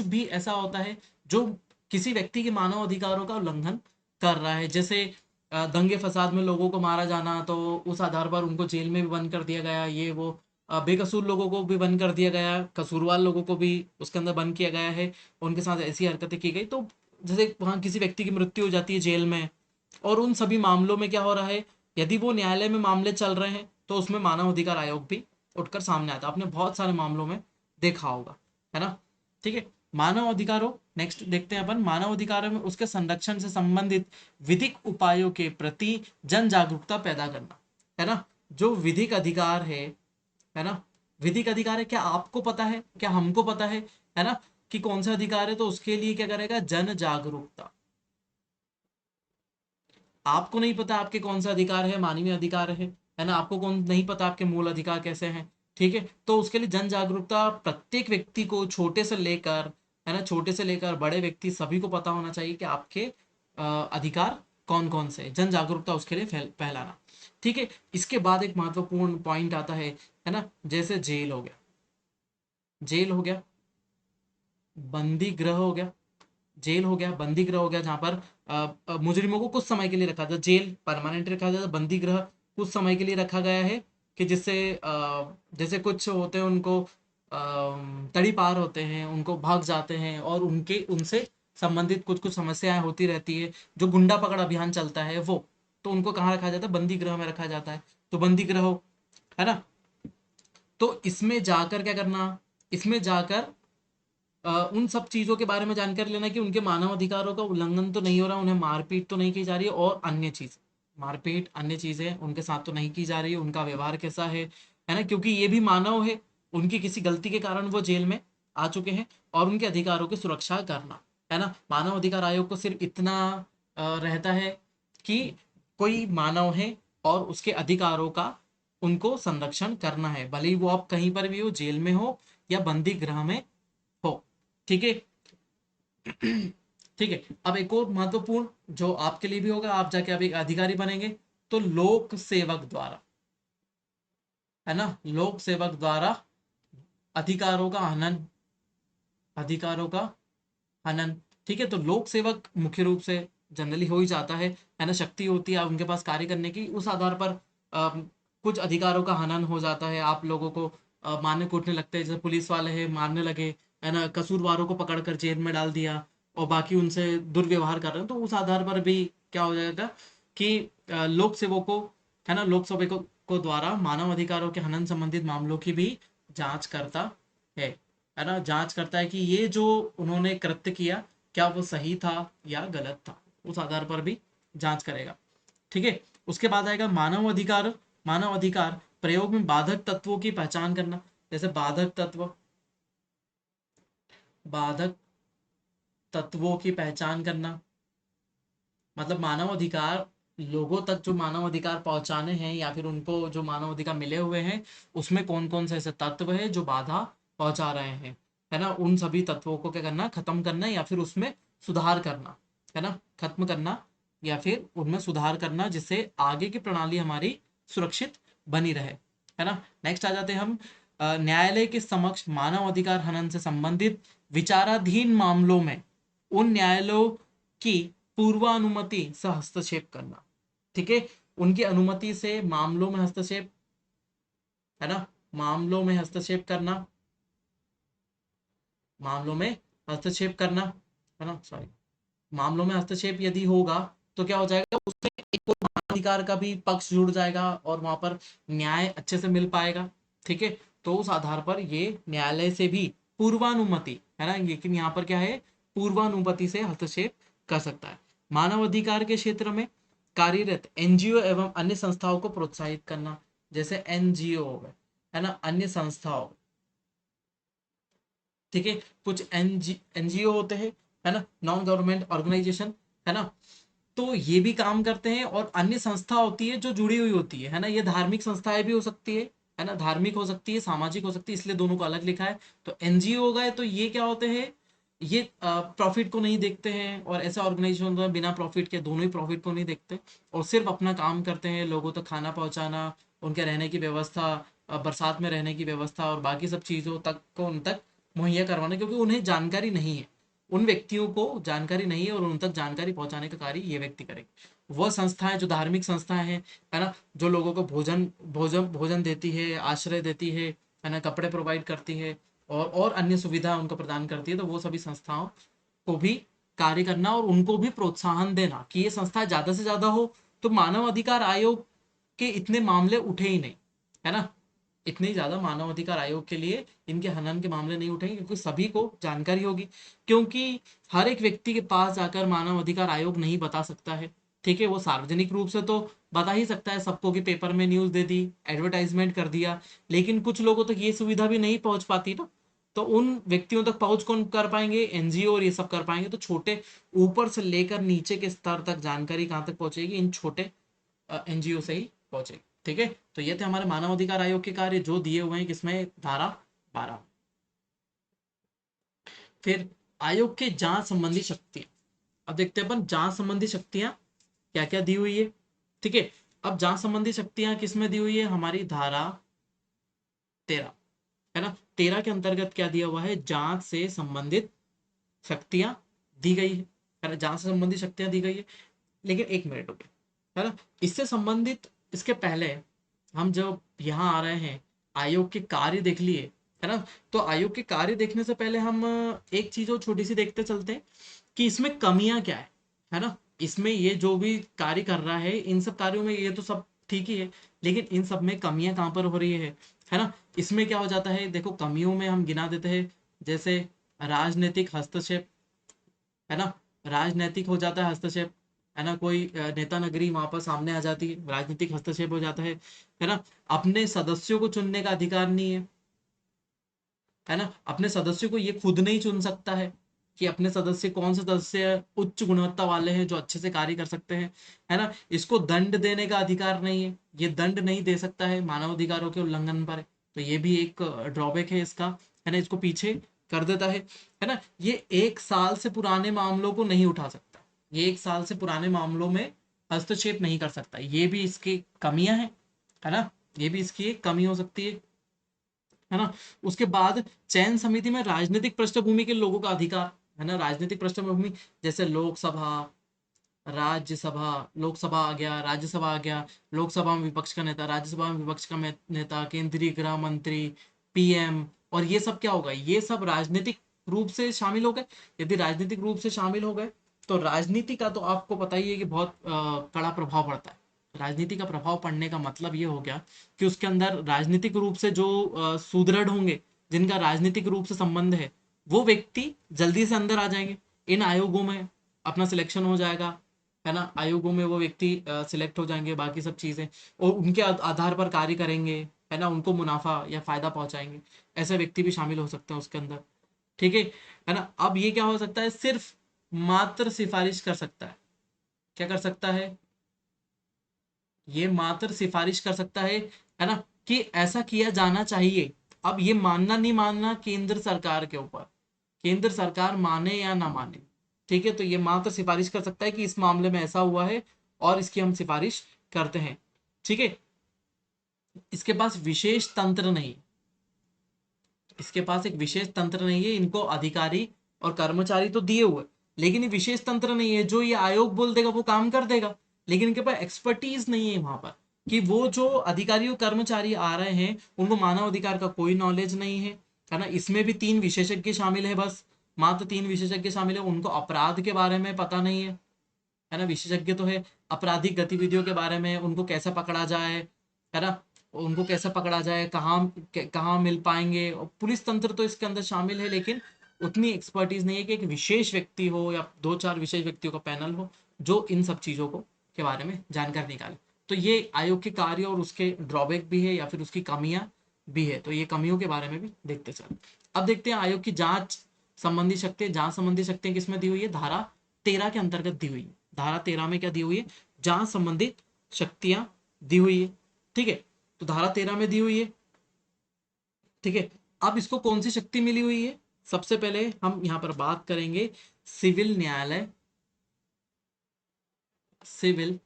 भी ऐसा होता है जो किसी व्यक्ति के मानव अधिकारों का उल्लंघन कर रहा है, जैसे दंगे फसाद में लोगों को मारा जाना, तो उस आधार पर उनको जेल में भी बंद कर दिया गया, ये वो बेकसूर लोगों को भी बंद कर दिया गया, कसूरवार लोगों को भी उसके अंदर बंद किया गया है, उनके साथ ऐसी हरकतें की गई, तो जैसे वहाँ किसी व्यक्ति की मृत्यु हो जाती है जेल में, और उन सभी मामलों में क्या हो रहा है, यदि वो न्यायालय में मामले चल रहे हैं तो उसमें मानव अधिकार आयोग भी उठकर सामने आता है। आपने बहुत सारे मामलों में देखा होगा, है ना। ठीक है, मानव अधिकारों, नेक्स्ट देखते हैं अपन, मानव अधिकारों में उसके संरक्षण से संबंधित विधिक उपायों के प्रति जन जागरूकता पैदा करना, है ना। जो विधिक अधिकार है ना, विधिक अधिकार है, क्या आपको पता है, क्या हमको पता है ना, कि कौन सा अधिकार है, तो उसके लिए क्या करेगा, जन जागरूकता। आपको नहीं पता आपके कौन सा अधिकार है, मानवीय अधिकार है ना, आपको कौन नहीं पता आपके मूल अधिकार कैसे हैं, ठीक है। तो उसके लिए जन जागरूकता, प्रत्येक व्यक्ति को, छोटे से लेकर, है ना, छोटे से लेकर बड़े व्यक्ति सभी को पता होना चाहिए कि आपके अधिकार कौन कौन से हैं। जन जागरूकता उसके लिए फैलाना, ठीक है। इसके बाद एक महत्वपूर्ण पॉइंट आता है ना, जैसे जेल हो गया, जेल हो गया, बंदी गृह हो गया, जेल हो गया, बंदी गृह हो गया, जहां पर मुजरिमों को कुछ समय के लिए रखा जाता, जेल परमानेंट रखा जाता, बंदी गृह कुछ समय के लिए रखा गया है, कि जिससे जैसे कुछ होते हैं उनको तड़ी पार होते हैं, उनको भाग जाते हैं और उनके उनसे संबंधित कुछ कुछ समस्याएं होती रहती है, जो गुंडा पकड़ अभियान चलता है वो, तो उनको कहाँ रखा जाता है, बंदी गृह में रखा जाता है। तो बंदी गृह हो, है ना। तो इसमें जाकर क्या करना, इसमें जाकर उन सब चीजों के बारे में जानकारी लेना कि उनके मानव अधिकारों का उल्लंघन तो नहीं हो रहा, उन्हें मारपीट तो नहीं की जा रही है, और अन्य चीज, मारपीट अन्य चीजें उनके साथ तो नहीं की जा रही है, उनका व्यवहार कैसा है ना, क्योंकि ये भी मानव है, उनकी किसी गलती के कारण वो जेल में आ चुके हैं, और उनके अधिकारों की सुरक्षा करना, है ना। मानव अधिकार आयोग को सिर्फ इतना रहता है कि कोई मानव है और उसके अधिकारों का उनको संरक्षण करना है, भले ही वो आप कहीं पर भी हो, जेल में हो या बंदी गृह में हो, ठीक है। ठीक है, अब एक और महत्वपूर्ण जो आपके लिए भी होगा, आप जाके अब एक अधिकारी बनेंगे, तो लोक सेवक द्वारा, है ना, लोक सेवक द्वारा अधिकारों का हनन, अधिकारों का हनन, ठीक है। तो लोक सेवक मुख्य रूप से जनरली हो ही जाता है ना, शक्ति होती है उनके पास कार्य करने की, उस आधार पर कुछ अधिकारों का हनन हो जाता है, आप लोगों को मारने कूटने लगते हैं, जैसे पुलिस वाले हैं मारने लगे, है ना, कसूरवारों को पकड़कर जेल में डाल दिया और बाकी उनसे दुर्व्यवहार कर रहे हैं, तो उस आधार पर भी क्या हो जाएगा कि लोक सेवकों, है ना, लोक सेवकों को द्वारा मानव अधिकारों के हनन संबंधित मामलों की भी जांच करता है ना, जांच करता है कि ये जो उन्होंने कृत्य किया क्या वो सही था या गलत था, उस आधार पर भी जांच करेगा, ठीक है। उसके बाद आएगा मानव अधिकार, मानव अधिकार प्रयोग में बाधक तत्वों की पहचान करना, जैसे बाधक तत्व, बाधक तत्वों की पहचान करना, मतलब मानव अधिकार, लोगों तक जो मानव अधिकार पहुंचाने हैं या फिर उनको जो मानव अधिकार मिले हुए हैं, उसमें कौन कौन से ऐसे तत्व है जो बाधा पहुंचा रहे हैं, है ना, उन सभी तत्वों को क्या करना, खत्म करना या फिर उसमें सुधार करना, है ना, खत्म करना या फिर उनमें सुधार करना, जिससे आगे की प्रणाली हमारी सुरक्षित बनी रहे, है ना। नेक्स्ट आ जाते हैं हम, न्यायालय के समक्ष मानव अधिकार हनन से संबंधित विचाराधीन मामलों में उन न्यायालयों की पूर्वानुमति से हस्तक्षेप करना, ठीक है। उनकी अनुमति से मामलों में हस्तक्षेप, है ना, मामलों में हस्तक्षेप करना, मामलों में हस्तक्षेप करना, है ना, सॉरी, मामलों में हस्तक्षेप यदि होगा तो क्या हो जाएगा, उसमें एक और मानवाधिकार का भी पक्ष जुड़ जाएगा और वहां पर न्याय अच्छे से मिल पाएगा, ठीक है। तो उस आधार पर ये न्यायालय से भी पूर्वानुमति, है ना, लेकिन यहाँ पर क्या है, पूर्वानुमति से हस्तक्षेप कर सकता है। मानव अधिकार के क्षेत्र में कार्यरत एनजीओ एवं अन्य संस्थाओं को प्रोत्साहित करना, जैसे एनजीओ हो गए, है ना, अन्य संस्थाओं, ठीक है, कुछ एनजीओ होते हैं, है ना, नॉन गवर्नमेंट ऑर्गेनाइजेशन, है ना, तो ये भी काम करते हैं, और अन्य संस्था होती है जो जुड़ी हुई होती है ना, ये धार्मिक संस्थाएं भी हो सकती है ना, धार्मिक हो सकती है, सामाजिक हो सकती है, इसलिए दोनों को अलग लिखा है। तो एनजीओ हो गए, तो ये क्या होते हैं, ये प्रॉफिट को नहीं देखते हैं, और ऐसे ऑर्गेनाइजेशन होते हैं बिना प्रॉफिट के, दोनों ही प्रॉफिट को नहीं देखते और सिर्फ अपना काम करते हैं, लोगों तक खाना पहुंचाना, उनके रहने की व्यवस्था, बरसात में रहने की व्यवस्था और बाकी सब चीज़ों तक को उन तक मुहैया करवाना, क्योंकि उन्हें जानकारी नहीं है, उन व्यक्तियों को जानकारी नहीं है और उन तक जानकारी पहुंचाने का कार्य ये व्यक्ति करेंगे। वह संस्थाएं जो धार्मिक संस्थाएं हैं, है ना, जो लोगों को भोजन भोजन भोजन देती है, आश्रय देती है ना, कपड़े प्रोवाइड करती है और अन्य सुविधा उनको प्रदान करती है, तो वो सभी संस्थाओं को भी कार्य करना और उनको भी प्रोत्साहन देना कि ये संस्था ज्यादा से ज्यादा हो। तो मानव अधिकार आयोग के इतने मामले उठे ही नहीं, है ना, इतने ज्यादा मानव अधिकार आयोग के लिए इनके हनन के मामले नहीं उठेंगे, क्योंकि सभी को जानकारी होगी। क्योंकि हर एक व्यक्ति के पास जाकर मानव अधिकार आयोग नहीं बता सकता है, ठीक है, वो सार्वजनिक रूप से तो बता ही सकता है सबको कि पेपर में न्यूज दे दी, एडवर्टाइजमेंट कर दिया, लेकिन कुछ लोगों तक ये सुविधा भी नहीं पहुंच पाती ना। तो उन व्यक्तियों तक पहुंच कौन कर पाएंगे, एनजीओ और ये सब कर पाएंगे। तो छोटे ऊपर से लेकर नीचे के स्तर तक जानकारी कहाँ तक पहुंचेगी, इन छोटे एनजीओ से ही पहुंचेगी, ठीक है। तो ये थे हमारे मानव अधिकार आयोग के कार्य जो दिए हुए हैं किसमें, धारा 12। फिर आयोग के जांच संबंधी शक्तियां। अब देखते हैं अपन जांच संबंधी शक्तियां क्या क्या दी हुई है, ठीक है। अब जांच संबंधी शक्तियां किसमें दी हुई है, हमारी धारा 13, है ना। 13 के अंतर्गत क्या दिया हुआ है, जांच से संबंधित शक्तियां दी गई है ना, जांच से संबंधित शक्तियां दी गई है। लेकिन एक मिनट हो गया, है ना, इससे संबंधित, इसके पहले हम जब यहाँ आ रहे हैं, आयोग के कार्य देख लिए, है ना। तो आयोग के कार्य देखने से पहले हम एक चीज और छोटी सी देखते चलते हैं कि इसमें कमियां क्या है ना। इसमें ये जो भी कार्य कर रहा है, इन सब कार्यों में ये तो सब ठीक ही है, लेकिन इन सब में कमियां कहाँ पर हो रही है ना। इसमें क्या हो जाता है, देखो कमियों में हम गिना देते हैं, जैसे राजनीतिक हस्तक्षेप, है ना, राजनीतिक हो जाता है हस्तक्षेप, है ना, कोई नेता नगरी वहां पर सामने आ जाती है, राजनीतिक हस्तक्षेप हो जाता है ना। अपने सदस्यों को चुनने का अधिकार नहीं है ना, अपने सदस्यों को ये खुद नहीं चुन सकता है कि अपने सदस्य कौन से सदस्य उच्च गुणवत्ता वाले हैं जो अच्छे से कार्य कर सकते हैं, है ना। इसको दंड देने का अधिकार नहीं है, ये दंड नहीं दे सकता है मानव अधिकारों के उल्लंघन पर। तो ये भी एक ड्रॉबैक है इसका, है ना, इसको पीछे कर देता है ना। ये 1 साल से पुराने मामलों को नहीं उठा सकता, ये 1 साल से पुराने मामलों में हस्तक्षेप नहीं कर सकता, ये भी इसकी कमियां हैं, है ना, ये भी इसकी एक कमी हो सकती है ना। उसके बाद चयन समिति में राजनीतिक पृष्ठभूमि के लोगों का अधिकार, है ना, राजनीतिक पृष्ठभूमि जैसे लोकसभा, राज्यसभा, लोकसभा आ गया, राज्यसभा आ गया, लोकसभा में विपक्ष का नेता, राज्यसभा में विपक्ष का नेता, केंद्रीय गृह मंत्री, पीएम, और ये सब क्या होगा, ये सब राजनीतिक रूप से शामिल हो गए। यदि राजनीतिक रूप से शामिल हो गए तो राजनीति का तो आपको पता ही है कि बहुत कड़ा प्रभाव पड़ता है। राजनीति का प्रभाव पड़ने का मतलब ये हो गया कि उसके अंदर राजनीतिक रूप से जो सुदृढ़ होंगे, जिनका राजनीतिक रूप से संबंध है, वो व्यक्ति जल्दी से अंदर आ जाएंगे इन आयोगों में, अपना सिलेक्शन हो जाएगा, है ना, आयोगों में वो व्यक्ति सिलेक्ट हो जाएंगे, बाकी सब चीजें, और उनके आधार पर कार्य करेंगे, है ना, उनको मुनाफा या फायदा पहुंचाएंगे। ऐसे व्यक्ति भी शामिल हो सकते हैं उसके अंदर, ठीक है ना। अब ये क्या हो सकता है, सिर्फ मात्र सिफारिश कर सकता है, क्या कर सकता है, ये मात्र सिफारिश कर सकता है ना, कि ऐसा किया जाना चाहिए। अब ये मानना नहीं मानना केंद्र सरकार के ऊपर, केंद्र सरकार माने या ना माने, ठीक है। तो ये मात्र सिफारिश कर सकता है कि इस मामले में ऐसा हुआ है और इसकी हम सिफारिश करते हैं, ठीक है। इसके पास विशेष तंत्र नहीं, इसके पास एक विशेष तंत्र नहीं है, इनको अधिकारी और कर्मचारी तो दिए हुए, लेकिन ये विशेष तंत्र नहीं है, जो ये आयोग बोल देगा वो काम कर देगा, लेकिन इनके पास एक्सपर्टीज नहीं है वहां पर, कि वो जो अधिकारी और कर्मचारी आ रहे हैं उनको मानव अधिकार का कोई नॉलेज नहीं है ना। इसमें भी 3 विशेषज्ञ शामिल है, बस मात्र 3 विशेषज्ञ शामिल है, उनको अपराध के बारे में पता नहीं है ना। विशेषज्ञ तो है आपराधिक गतिविधियों के बारे में, उनको कैसे पकड़ा जाए, है ना, उनको कैसे पकड़ा जाए, कहाँ कहाँ मिल पाएंगे, और पुलिस तंत्र तो इसके अंदर शामिल है, लेकिन उतनी एक्सपर्टीज नहीं है कि एक विशेष व्यक्ति हो या 2-4 विशेष व्यक्तियों का पैनल हो जो इन सब चीजों को के बारे में जानकारी निकाले। तो ये आयोग के कार्य और उसके ड्रॉबैक भी है या फिर उसकी कमियां भी है, तो ये कमियों के बारे में भी देखते चल। अब देखते हैं आयोग की जांच संबंधी शक्तियां, जांच संबंधी शक्तियां किसमें दी हुई है, धारा 13 के अंतर्गत दी हुई है। धारा 13 में क्या दी हुई है, जांच संबंधित शक्तियां दी हुई है, ठीक है। तो धारा 13 में दी हुई है, ठीक है। अब इसको कौन सी शक्ति मिली हुई है, सबसे पहले हम यहां पर बात करेंगे सिविल न्यायालय, सिविल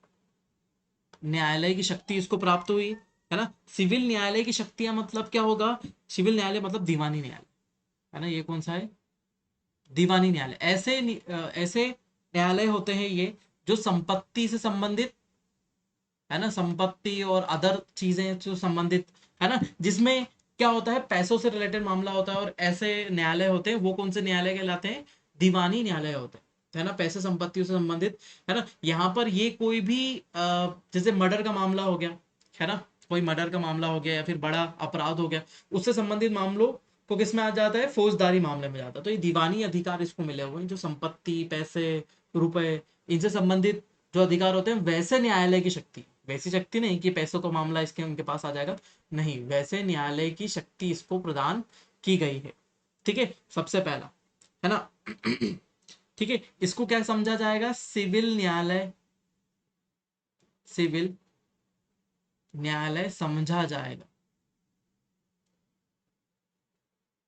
न्यायालय की शक्ति इसको प्राप्त हुई, है ना। सिविल न्यायालय की शक्तियां मतलब क्या होगा, सिविल न्यायालय मतलब दीवानी न्यायालय, है ना, ये कौन सा है, दीवानी न्यायालय। ऐसे न्यायालय होते हैं ये जो संपत्ति से संबंधित, है ना, संपत्ति और अदर चीजें जो संबंधित, है ना, जिसमें क्या होता है, पैसों से रिलेटेड मामला होता है, और ऐसे न्यायालय होते हैं वो कौन से न्यायालय कहलाते हैं, दीवानी न्यायालय होते हैं, है ना, पैसे संपत्तियों से संबंधित, है ना। यहाँ पर ये कोई भी जैसे मर्डर का मामला हो गया, है ना, कोई मर्डर का मामला हो गया या फिर बड़ा अपराध हो गया, उससे संबंधित मामलों को किस में आ जाता है, फौजदारी मामले में जाता है। तो ये दीवानी अधिकार इसको मिले हुए हैं, जो संपत्ति, पैसे, रुपए, इनसे संबंधित जो अधिकार होते हैं, वैसे न्यायालय की शक्ति, वैसी शक्ति नहीं कि पैसों का मामला इसके उनके पास आ जाएगा, नहीं, वैसे न्यायालय की शक्ति इसको प्रदान की गई है। ठीक है, सबसे पहला, है ना। ठीक है, इसको क्या समझा जाएगा, सिविल न्यायालय, सिविल न्यायालय समझा जाएगा।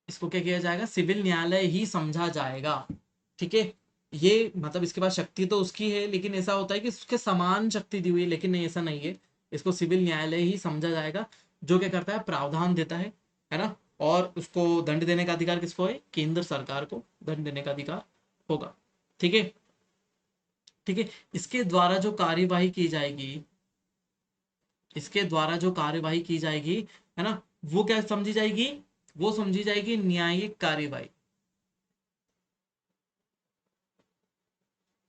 इसको क्या किया जाएगा, सिविल न्यायालय ही समझा जाएगा। ठीक है, ये मतलब इसके पास शक्ति तो उसकी है, लेकिन ऐसा होता है कि उसके समान शक्ति दी हुई है, लेकिन नहीं, ऐसा नहीं है। इसको सिविल न्यायालय ही समझा जाएगा, जो क्या करता है, प्रावधान देता है ना। और उसको दंड देने का अधिकार किसको है, केंद्र सरकार को दंड देने का अधिकार होगा। ठीक है, ठीक है, इसके द्वारा जो कार्यवाही की जाएगी, इसके द्वारा जो कार्यवाही की जाएगी, है ना, वो क्या समझी जाएगी, वो समझी जाएगी न्यायिक कार्यवाही।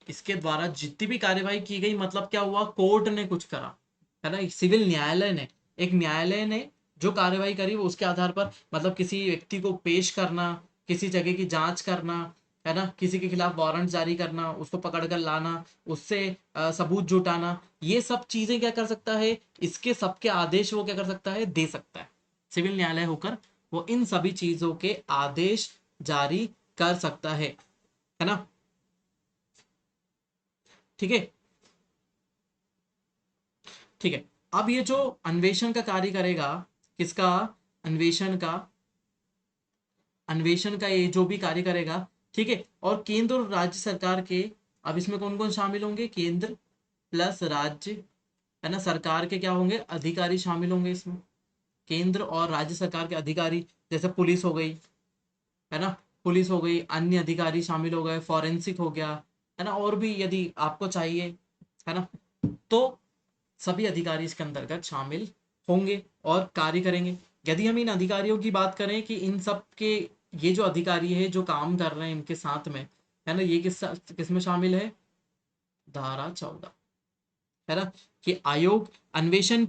इसके द्वारा जितनी भी कार्यवाही की गई, मतलब क्या हुआ, कोर्ट ने कुछ करा, है ना, सिविल न्यायालय ने, एक न्यायालय ने जो कार्यवाही करी, वो उसके आधार पर, मतलब किसी व्यक्ति को पेश करना, किसी जगह की जांच करना, है ना, किसी के खिलाफ वारंट जारी करना, उसको पकड़ कर लाना, उससे सबूत जुटाना, ये सब चीजें क्या कर सकता है, इसके सबके आदेश वो क्या कर सकता है, दे सकता है। सिविल न्यायालय होकर वो इन सभी चीजों के आदेश जारी कर सकता है ना। ठीक है, ठीक है। अब ये जो अन्वेषण का कार्य करेगा, किसका, अन्वेषण का, अन्वेषण का ये जो भी कार्य करेगा, ठीक है, और केंद्र और राज्य सरकार के, अब इसमें कौन कौन शामिल होंगे, केंद्र प्लस राज्य, है ना, सरकार के क्या होंगे, अधिकारी शामिल होंगे इसमें, केंद्र और राज्य सरकार के अधिकारी, जैसे पुलिस हो गई, है ना, पुलिस हो गई, अन्य अधिकारी शामिल हो गए, फॉरेंसिक हो गया, है ना, और भी यदि आपको चाहिए, है ना, तो सभी अधिकारी इसके अंतर्गत शामिल होंगे और कार्य करेंगे। यदि हम इन अधिकारियों की बात करें कि इन सब के, ये जो अधिकारी है जो काम कर रहे हैं इनके साथ में, है ना, ये किस में शामिल है, धारा 14, है ना, कि आयोग अन्वेषण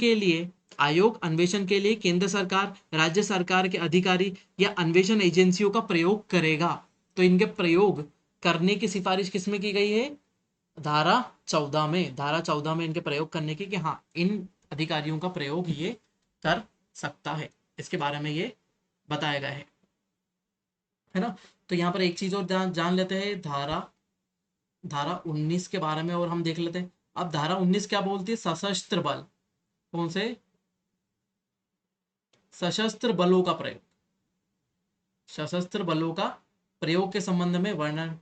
के लिए केंद्र सरकार, राज्य सरकार के अधिकारी या अन्वेषण एजेंसियों का प्रयोग करेगा। तो इनके प्रयोग करने की सिफारिश किसमें की गई है, धारा 14 में, धारा 14 में इनके प्रयोग करने की, कि हाँ, इन अधिकारियों का प्रयोग ये कर सकता है, इसके बारे में ये बताया गया है ना। तो यहाँ पर एक चीज और जान लेते हैं, धारा धारा 19 के बारे में और हम देख लेते हैं। अब धारा 19 क्या बोलती है, सशस्त्र बल, कौन से, सशस्त्र बलों का प्रयोग, सशस्त्र बलों का प्रयोग के संबंध में वर्णन,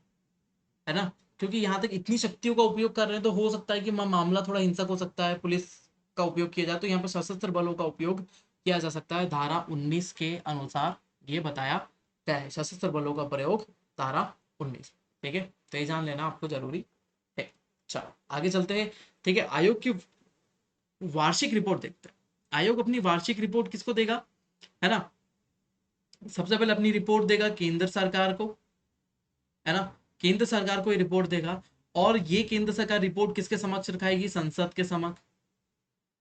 है ना, क्योंकि यहाँ तक इतनी शक्तियों का उपयोग कर रहे हैं, तो हो सकता है कि मामला थोड़ा हिंसक हो सकता है, पुलिस का उपयोग किया जाए, तो यहाँ पर सशस्त्र बलों का उपयोग किया जा सकता है, धारा 19 के अनुसार ये बताया गया है, सशस्त्र बलों का प्रयोग, धारा 19। ठीक है, तो ये जान लेना आपको जरूरी है। चलो आगे चलते हैं। ठीक है, आयोग की वार्षिक रिपोर्ट देखते हैं। आयोग अपनी वार्षिक रिपोर्ट किसको देगा, है ना, सबसे पहले अपनी रिपोर्ट देगा केंद्र सरकार को, है ना, केंद्र सरकार को ये रिपोर्ट देगा, और ये केंद्र सरकार रिपोर्ट किसके समक्ष रखाएगी, संसद के समक्ष,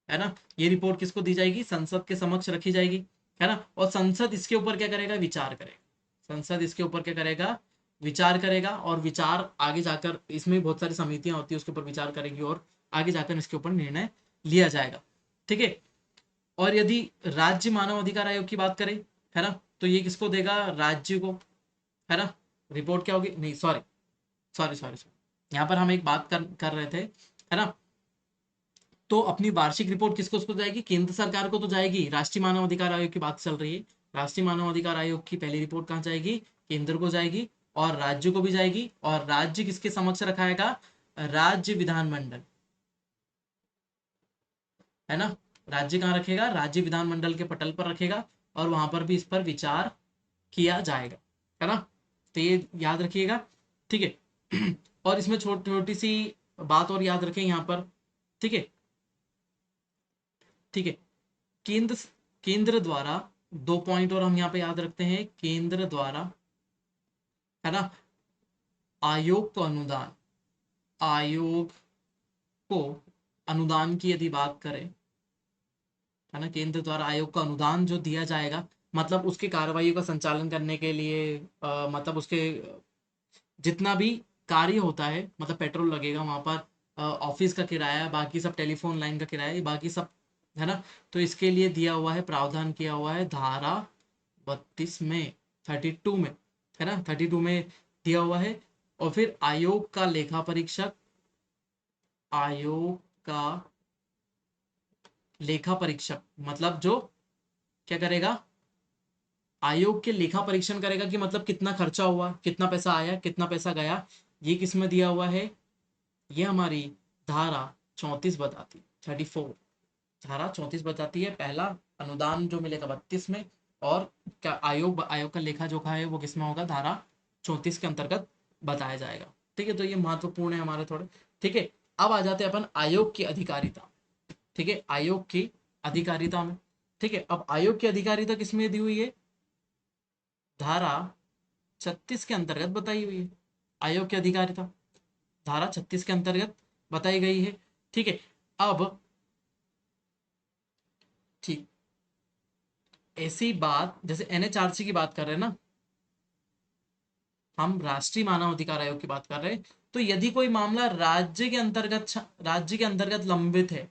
है ना, ये रिपोर्ट किसको दी जाएगी, संसद के समक्ष रखी जाएगी, है ना, और संसद इसके ऊपर क्या करेगा, विचार करेगा, संसद इसके ऊपर क्या करेगा, विचार करेगा, और विचार आगे जाकर, इसमें बहुत सारी समितियां होती है, उसके ऊपर विचार करेगी, और आगे जाकर इसके ऊपर निर्णय लिया जाएगा। ठीक है, और यदि राज्य मानव अधिकार आयोग की बात करें, है ना, तो ये किसको देगा, राज्य को, है ना, रिपोर्ट क्या होगी, नहीं सॉरी सॉरी सॉरी सॉरी, यहाँ पर हम एक बात कर रहे थे, है ना, तो अपनी वार्षिक रिपोर्ट किसको किसको जाएगी, केंद्र सरकार को तो जाएगी, राष्ट्रीय मानव अधिकार आयोग की बात चल रही है, राष्ट्रीय मानव अधिकार आयोग की पहली रिपोर्ट कहाँ जाएगी, केंद्र को जाएगी, और राज्य को भी जाएगी, और राज्य किसके समक्ष रखाएगा, राज्य विधानमंडल, है ना, राज्य कहाँ रखेगा, राज्य विधानमंडल के पटल पर रखेगा, और वहां पर भी इस पर विचार किया जाएगा, है ना, तो ये याद रखिएगा। ठीक है, और इसमें छोटी छोटी सी बात और याद रखें यहाँ पर। ठीक है, ठीक है, केंद्र केंद्र द्वारा, दो पॉइंट और हम यहाँ पे याद रखते हैं, केंद्र द्वारा, है ना, आयोग को अनुदान, आयोग को अनुदान की यदि बात करें, है ना, केंद्र द्वारा आयोग को अनुदान जो दिया जाएगा, मतलब उसकी कार्रवाई का संचालन करने के लिए मतलब उसके जितना भी कार्य होता है, मतलब पेट्रोल लगेगा वहां पर, ऑफिस का किराया, बाकी सब टेलीफोन लाइन का किराया, बाकी सब, है ना, तो इसके लिए दिया हुआ है, प्रावधान किया हुआ है धारा 32 में, 32 में, है ना, 32 में दिया हुआ है। और फिर आयोग का लेखा परीक्षक, आयोग का लेखा परीक्षक मतलब जो क्या करेगा, आयोग के लेखा परीक्षण करेगा कि मतलब कितना खर्चा हुआ, कितना पैसा आया, कितना पैसा गया, ये किस में दिया हुआ है, ये हमारी धारा 34 बताती, 34, धारा 34 बताती है। पहला अनुदान जो मिलेगा 32 में, और क्या आयोग आयोग का लेखा जोखा है वो किसमें होगा, धारा 34 के अंतर्गत बताया जाएगा। ठीक है, तो ये महत्वपूर्ण है हमारे थोड़े। ठीक है, अब आ जाते हैं अपन आयोग की अधिकारिता। ठीक है, आयोग की अधिकारिता में, ठीक है, अब आयोग की अधिकारिता किसमें दी हुई है, धारा 36 के अंतर्गत बताई हुई है। आयोग की अधिकारिता धारा 36 के अंतर्गत बताई गई है। ठीक है, अब ठीक ऐसी बात जैसे एनएचआरसी की बात कर रहे हैं ना, हम राष्ट्रीय मानव अधिकार आयोग की बात कर रहे हैं, तो यदि कोई मामला राज्य के अंतर्गत लंबित है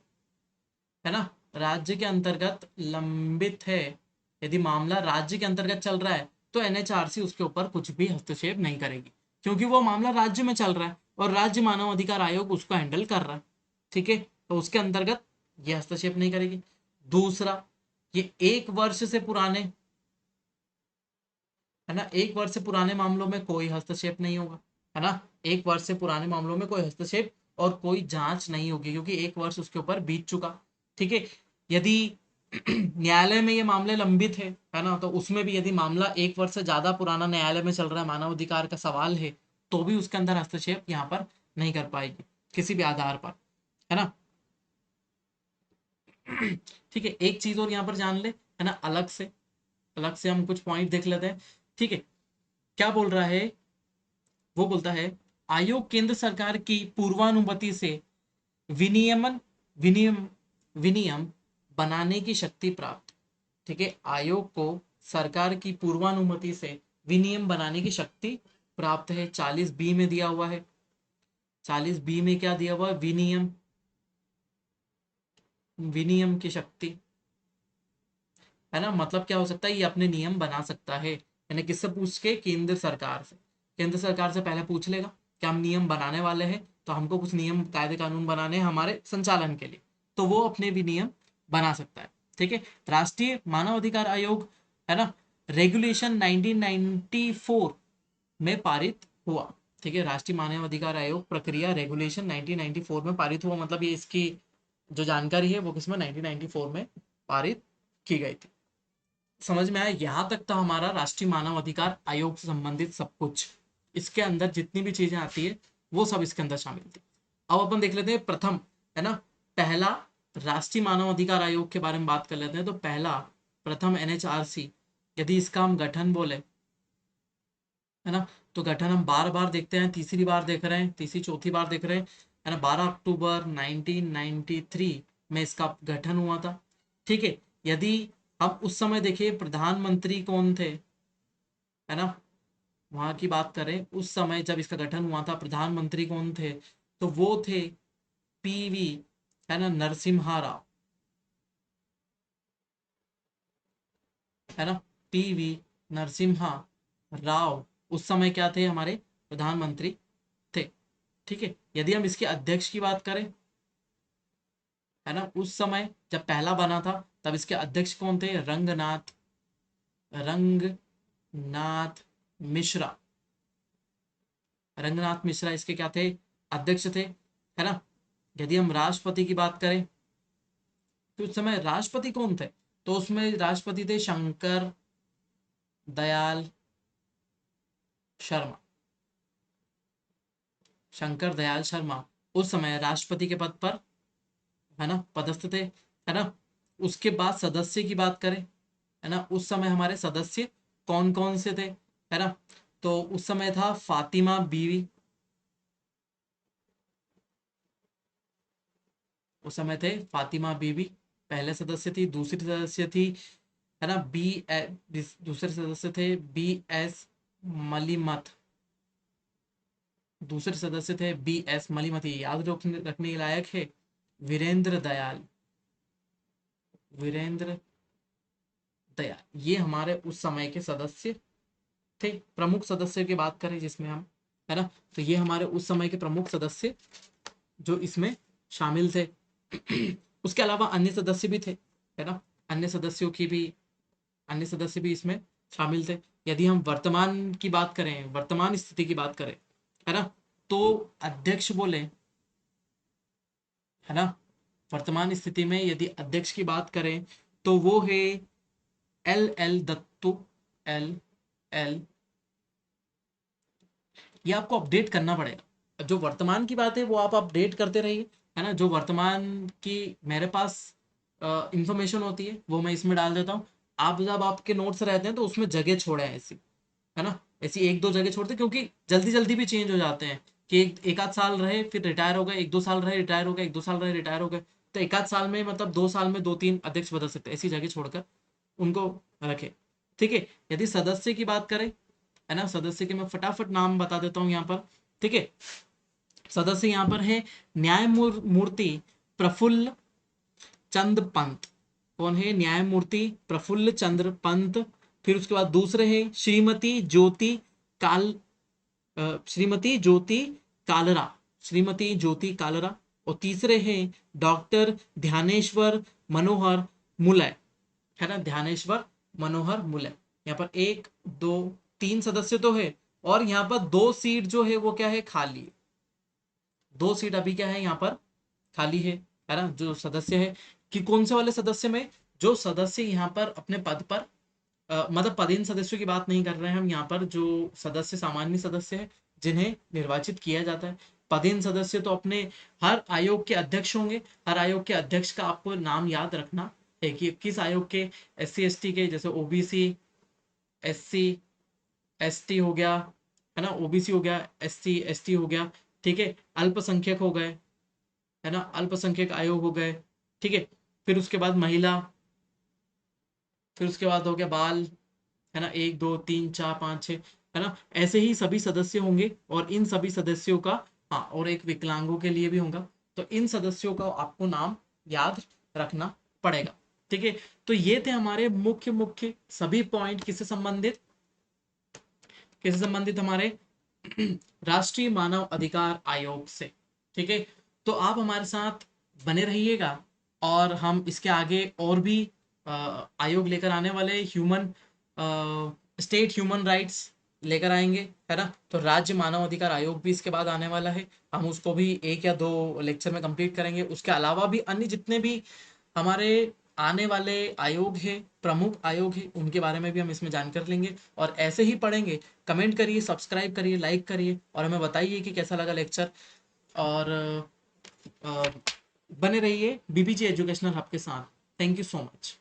ना, राज्य के अंतर्गत लंबित है, यदि मामला राज्य के अंतर्गत चल रहा है, तो एनएचआरसी उसके ऊपर कुछ भी हस्तक्षेप नहीं करेगी, क्योंकि वो मामला राज्य में चल रहा है और राज्य मानव अधिकार आयोग उसको हैंडल कर रहा है। ठीक है, तो उसके अंतर्गत ये हस्तक्षेप नहीं करेगी। दूसरा, ये 1 वर्ष से पुराने, है ना, 1 वर्ष से पुराने मामलों में कोई हस्तक्षेप नहीं होगा, है ना, 1 वर्ष से पुराने मामलों में कोई हस्तक्षेप और कोई जांच नहीं होगी, क्योंकि 1 वर्ष उसके ऊपर बीत चुका। ठीक है, यदि न्यायालय में ये मामले लंबित है ना, तो उसमें भी यदि मामला 1 वर्ष से ज्यादा पुराना न्यायालय में चल रहा है, मानव अधिकार का सवाल है, तो भी उसके अंदर हस्तक्षेप यहाँ पर नहीं कर पाएगी किसी भी आधार पर, है ना। ठीक है, एक चीज और यहाँ पर जान ले, है ना, अलग से हम कुछ पॉइंट देख लेते हैं। ठीक है, क्या बोल रहा है, वो बोलता है आयोग केंद्र सरकार की पूर्वानुमति से विनियमन विनियम विनियम बनाने की शक्ति प्राप्त। ठीक है, आयोग को सरकार की पूर्वानुमति से विनियम बनाने की शक्ति प्राप्त है। 40B में दिया हुआ है, 40B में क्या दिया हुआ है, विनियम, विनियम की शक्ति, है ना, मतलब क्या हो सकता है, ये अपने नियम बना सकता है, यानी किससे पूछ के, केंद्र सरकार से। केंद्र सरकार से पहले पूछ लेगा कि हम नियम बनाने वाले हैं, तो हमको कुछ नियम कायदे कानून बनाने हैं हमारे संचालन के लिए, तो वो अपने भी नियम बना सकता है। ठीक है, राष्ट्रीय मानव अधिकार आयोग, है ना, रेगुलेशन 1994 में पारित हुआ। ठीक है, राष्ट्रीय मानव अधिकार आयोग प्रक्रिया रेगुलेशन 1994 में पारित हुआ, मतलब ये इसकी जो जानकारी है वो किसमें, 1994 में पारित की गई थी। समझ में आया, यहाँ तक तो हमारा राष्ट्रीय मानव अधिकार आयोग से संबंधित सब कुछ, इसके अंदर जितनी भी चीजें आती है वो सब इसके अंदर शामिल थी। अब अपन देख लेते हैं प्रथम, है ना, पहला राष्ट्रीय मानव अधिकार आयोग के बारे में बात कर लेते हैं। तो पहला, प्रथम एनएचआरसी, यदि इसका हम गठन बोले, है ना, तो गठन हम बार बार देखते हैं, तीसरी बार देख रहे हैं, तीसरी चौथी बार देख रहे हैं, है ना, 12 अक्टूबर 1993 में इसका गठन हुआ था। ठीक है, यदि हम उस समय देखिए प्रधानमंत्री कौन थे, है ना, वहां की बात करें उस समय जब इसका गठन हुआ था, प्रधानमंत्री कौन थे, तो वो थे पीवी, है ना, नरसिम्हा राव, है ना, पीवी नरसिम्हा राव उस समय क्या थे, हमारे प्रधानमंत्री थे। ठीक है, यदि हम इसके अध्यक्ष की बात करें, है ना, उस समय जब पहला बना था तब इसके अध्यक्ष कौन थे, रंगनाथ मिश्रा, रंगनाथ मिश्रा इसके क्या थे, अध्यक्ष थे, है ना। यदि हम राष्ट्रपति की बात करें, तो उस समय राष्ट्रपति कौन थे, तो उसमें राष्ट्रपति थे शंकर दयाल शर्मा, शंकर दयाल शर्मा उस समय राष्ट्रपति के पद पर, है ना, पदस्थ थे, है ना। उसके बाद सदस्य की बात करें, है ना, उस समय हमारे सदस्य कौन कौन से थे, है ना, तो उस समय था फातिमा बीवी, उस समय थे फातिमा बीबी पहले सदस्य थी, दूसरी सदस्य थी, है ना, दूसरे सदस्य थे B.S. मलिमथ, दूसरे सदस्य थे B.S. मलिमथ। ये याद रखने के लायक है। वीरेंद्र दयाल, वीरेंद्र दयाल, ये हमारे उस समय के सदस्य थे। प्रमुख सदस्य की बात करें जिसमें हम, है ना, तो ये हमारे उस समय के प्रमुख सदस्य जो इसमें शामिल थे। उसके अलावा अन्य सदस्य भी थे, है ना, अन्य सदस्यों की भी, अन्य सदस्य भी इसमें शामिल थे। यदि हम वर्तमान की बात करें, वर्तमान स्थिति की बात करें, है ना, तो अध्यक्ष बोले, है ना, वर्तमान स्थिति में यदि अध्यक्ष की बात करें तो वो है L.L. दत्तू, L.L. ये आपको अपडेट करना पड़ेगा। जो वर्तमान की बात है वो आप अपडेट करते रहिए, है ना। जो वर्तमान की मेरे पास इंफॉर्मेशन होती है वो मैं इसमें डाल देता हूँ। आप जब आपके नोट्स रहते हैं तो उसमें जगह छोड़े हैं ऐसी, है ना, ऐसी एक दो जगह छोड़ते, क्योंकि जल्दी जल्दी भी चेंज हो जाते हैं कि एक आध साल रहे फिर रिटायर हो गए, एक दो साल रहे रिटायर हो गए, एक दो साल रहे रिटायर हो गए। तो एक आध साल में मतलब 2 साल में 2-3 अध्यक्ष बदल सकते हैं, ऐसी जगह छोड़कर उनको रखे। ठीक है। यदि सदस्य की बात करें, है ना, सदस्य के मैं फटाफट नाम बता देता हूँ यहाँ पर। ठीक है। सदस्य यहाँ पर है न्यायमूर्ति प्रफुल्ल चंद्र पंत। कौन है? न्यायमूर्ति प्रफुल्ल चंद्र पंत। फिर उसके बाद दूसरे हैं श्रीमती ज्योति काल श्रीमती ज्योति कालरा, श्रीमती ज्योति कालरा। और तीसरे हैं डॉक्टर ध्यानेश्वर मनोहर मुलय, है ना, ध्यानेश्वर मनोहर मुलय। यहाँ पर 1 2 3 सदस्य तो है, और यहाँ पर 2 सीट जो है वो क्या है? खाली है। 2 सीट अभी क्या है यहाँ पर? खाली है ना, जो सदस्य है। कि कौन से वाले सदस्य में? जो सदस्य यहाँ पर अपने पद पर मतलब पदेन सदस्यों की बात नहीं कर रहे हैं हम यहाँ पर, जो सदस्य सामान्य सदस्य है जिन्हें निर्वाचित किया जाता है। पदेन सदस्य तो अपने हर आयोग के अध्यक्ष होंगे। हर आयोग के अध्यक्ष का आपको नाम याद रखना है कि किस आयोग के। SC ST के, जैसे OBC, SC ST हो गया, है ना, OBC हो गया, SC ST हो गया। ठीक है। अल्पसंख्यक हो गए, है ना, अल्पसंख्यक आयोग हो गए। ठीक है। फिर उसके बाद महिला, फिर उसके बाद हो गया बाल, है ना, 1 2 3 4 5 6, है ना, ऐसे ही सभी सदस्य होंगे। और इन सभी सदस्यों का, हाँ, और एक विकलांगों के लिए भी होगा। तो इन सदस्यों का आपको नाम याद रखना पड़ेगा। ठीक है। तो ये थे हमारे मुख्य मुख्य सभी पॉइंट, किससे संबंधित? किससे संबंधित? हमारे राष्ट्रीय मानव अधिकार आयोग से। ठीक है। तो आप हमारे साथ बने रहिएगा, और हम इसके आगे और भी आयोग लेकर आने वाले, स्टेट ह्यूमन राइट्स लेकर आएंगे, है ना। तो राज्य मानव अधिकार आयोग भी इसके बाद आने वाला है। हम उसको भी 1 या 2 लेक्चर में कंप्लीट करेंगे। उसके अलावा भी अन्य जितने भी हमारे आने वाले आयोग है, प्रमुख आयोग है, उनके बारे में भी हम इसमें जानकारी लेंगे और ऐसे ही पढ़ेंगे। कमेंट करिए, सब्सक्राइब करिए, लाइक करिए, और हमें बताइए कि कैसा लगा लेक्चर। और अ, बने रहिए BBG एजुकेशनल हब के साथ। Thank you so much.